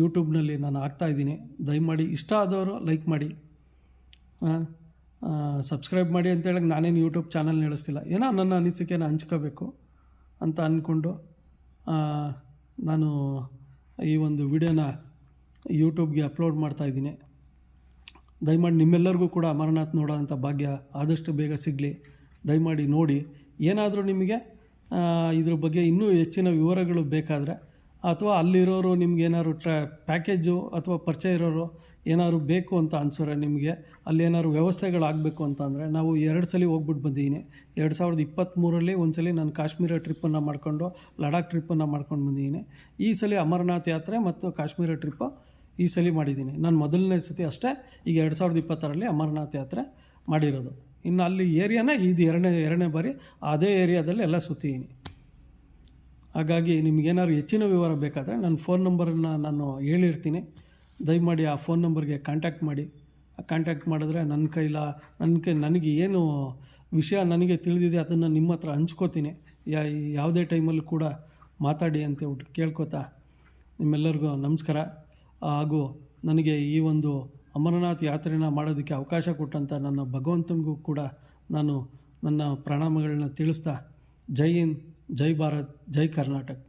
ಯೂಟ್ಯೂಬ್ನಲ್ಲಿ ನಾನು ಹಾಕ್ತಾಯಿದ್ದೀನಿ. ದಯಮಾಡಿ ಇಷ್ಟ ಆದವರು ಲೈಕ್ ಮಾಡಿ, ಸಬ್ಸ್ಕ್ರೈಬ್ ಮಾಡಿ ಅಂತೇಳಕ್ಕೆ ನಾನೇನು ಯೂಟ್ಯೂಬ್ ಚಾನಲ್ ನಡೆಸ್ತಿಲ್ಲ, ಏನೋ ನನ್ನ ಅನಿಸಿಕೆನ ಹಂಚ್ಕೋಬೇಕು ಅಂತ ಅಂದ್ಕೊಂಡು ನಾನು ಈ ಒಂದು ವಿಡಿಯೋನ ಯೂಟ್ಯೂಬ್ಗೆ ಅಪ್ಲೋಡ್ ಮಾಡ್ತಾಯಿದ್ದೀನಿ. ದಯಮಾಡಿ ನಿಮ್ಮೆಲ್ಲರಿಗೂ ಕೂಡ ಅಮರನಾಥ್ ನೋಡೋವಂಥ ಭಾಗ್ಯ ಆದಷ್ಟು ಬೇಗ ಸಿಗಲಿ. ದಯಮಾಡಿ ನೋಡಿ. ಏನಾದರೂ ನಿಮಗೆ ಇದ್ರ ಬಗ್ಗೆ ಇನ್ನೂ ಹೆಚ್ಚಿನ ವಿವರಗಳು ಬೇಕಾದರೆ, ಅಥವಾ ಅಲ್ಲಿರೋರು ನಿಮ್ಗೇನಾದ್ರು ಪ್ಯಾಕೇಜು ಅಥವಾ ಪರಿಚಯ ಇರೋರು ಏನಾದ್ರು ಬೇಕು ಅಂತ ಅನ್ಸೋರೆ, ನಿಮಗೆ ಅಲ್ಲೇನಾದ್ರು ವ್ಯವಸ್ಥೆಗಳಾಗಬೇಕು ಅಂತ ಅಂದರೆ, ನಾವು 2 ಸಲ ಹೋಗ್ಬಿಟ್ಟು ಬಂದಿದ್ದೀನಿ. 2023ರಲ್ಲಿ ಒಂದು ಸಲ ನಾನು ಕಾಶ್ಮೀರ ಟ್ರಿಪ್ಪನ್ನು ಮಾಡಿಕೊಂಡು ಲಡಾಖ್ ಟ್ರಿಪ್ಪನ್ನು ಮಾಡ್ಕೊಂಡು ಬಂದಿದ್ದೀನಿ. ಈ ಸಲ ಅಮರನಾಥ್ ಯಾತ್ರೆ ಮತ್ತು ಕಾಶ್ಮೀರ ಟ್ರಿಪ್ಪು ಈ ಸಲ ಮಾಡಿದ್ದೀನಿ. ನಾನು ಮೊದಲನೇ ಸತಿ ಅಷ್ಟೇ ಈಗ 2020ರಲ್ಲಿ ಅಮರನಾಥ್ ಯಾತ್ರೆ ಮಾಡಿರೋದು. ಇನ್ನು ಅಲ್ಲಿ ಏರಿಯಾನ ಇದು ಎರಡನೇ ಬಾರಿ ಅದೇ ಏರಿಯಾದಲ್ಲಿ ಎಲ್ಲ ಸುತ್ತಿದ್ದೀನಿ. ಹಾಗಾಗಿ ನಿಮಗೇನಾದ್ರು ಹೆಚ್ಚಿನ ವಿವರ ಬೇಕಾದರೆ ನನ್ನ ಫೋನ್ ನಂಬರನ್ನು ನಾನು ಹೇಳಿರ್ತೀನಿ. ದಯಮಾಡಿ ಆ ಫೋನ್ ನಂಬರ್ಗೆ ಕಾಂಟ್ಯಾಕ್ಟ್ ಮಾಡಿ. ಕಾಂಟ್ಯಾಕ್ಟ್ ಮಾಡಿದ್ರೆ ನನಗೆ ಏನು ವಿಷಯ ನನಗೆ ತಿಳಿದಿದೆ ಅದನ್ನು ನಿಮ್ಮ ಹತ್ರ ಹಂಚ್ಕೋತೀನಿ. ಯಾವುದೇ ಟೈಮಲ್ಲೂ ಕೂಡ ಮಾತಾಡಿ ಅಂತೇಳ್ಬಿಟ್ಟು ಕೇಳ್ಕೊತಾ ನಿಮ್ಮೆಲ್ಲರಿಗೂ ನಮಸ್ಕಾರ. ಹಾಗೂ ನನಗೆ ಈ ಒಂದು ಅಮರನಾಥ್ ಯಾತ್ರೆನ ಮಾಡೋದಕ್ಕೆ ಅವಕಾಶ ಕೊಟ್ಟಂಥ ನನ್ನ ಭಗವಂತನಿಗೂ ಕೂಡ ನಾನು ನನ್ನ ಪ್ರಣಾಮಗಳನ್ನ ತಿಳಿಸ್ತಾ, ಜೈ ಹಿಂದ್, ಜೈ ಭಾರತ್, ಜೈ ಕರ್ನಾಟಕ.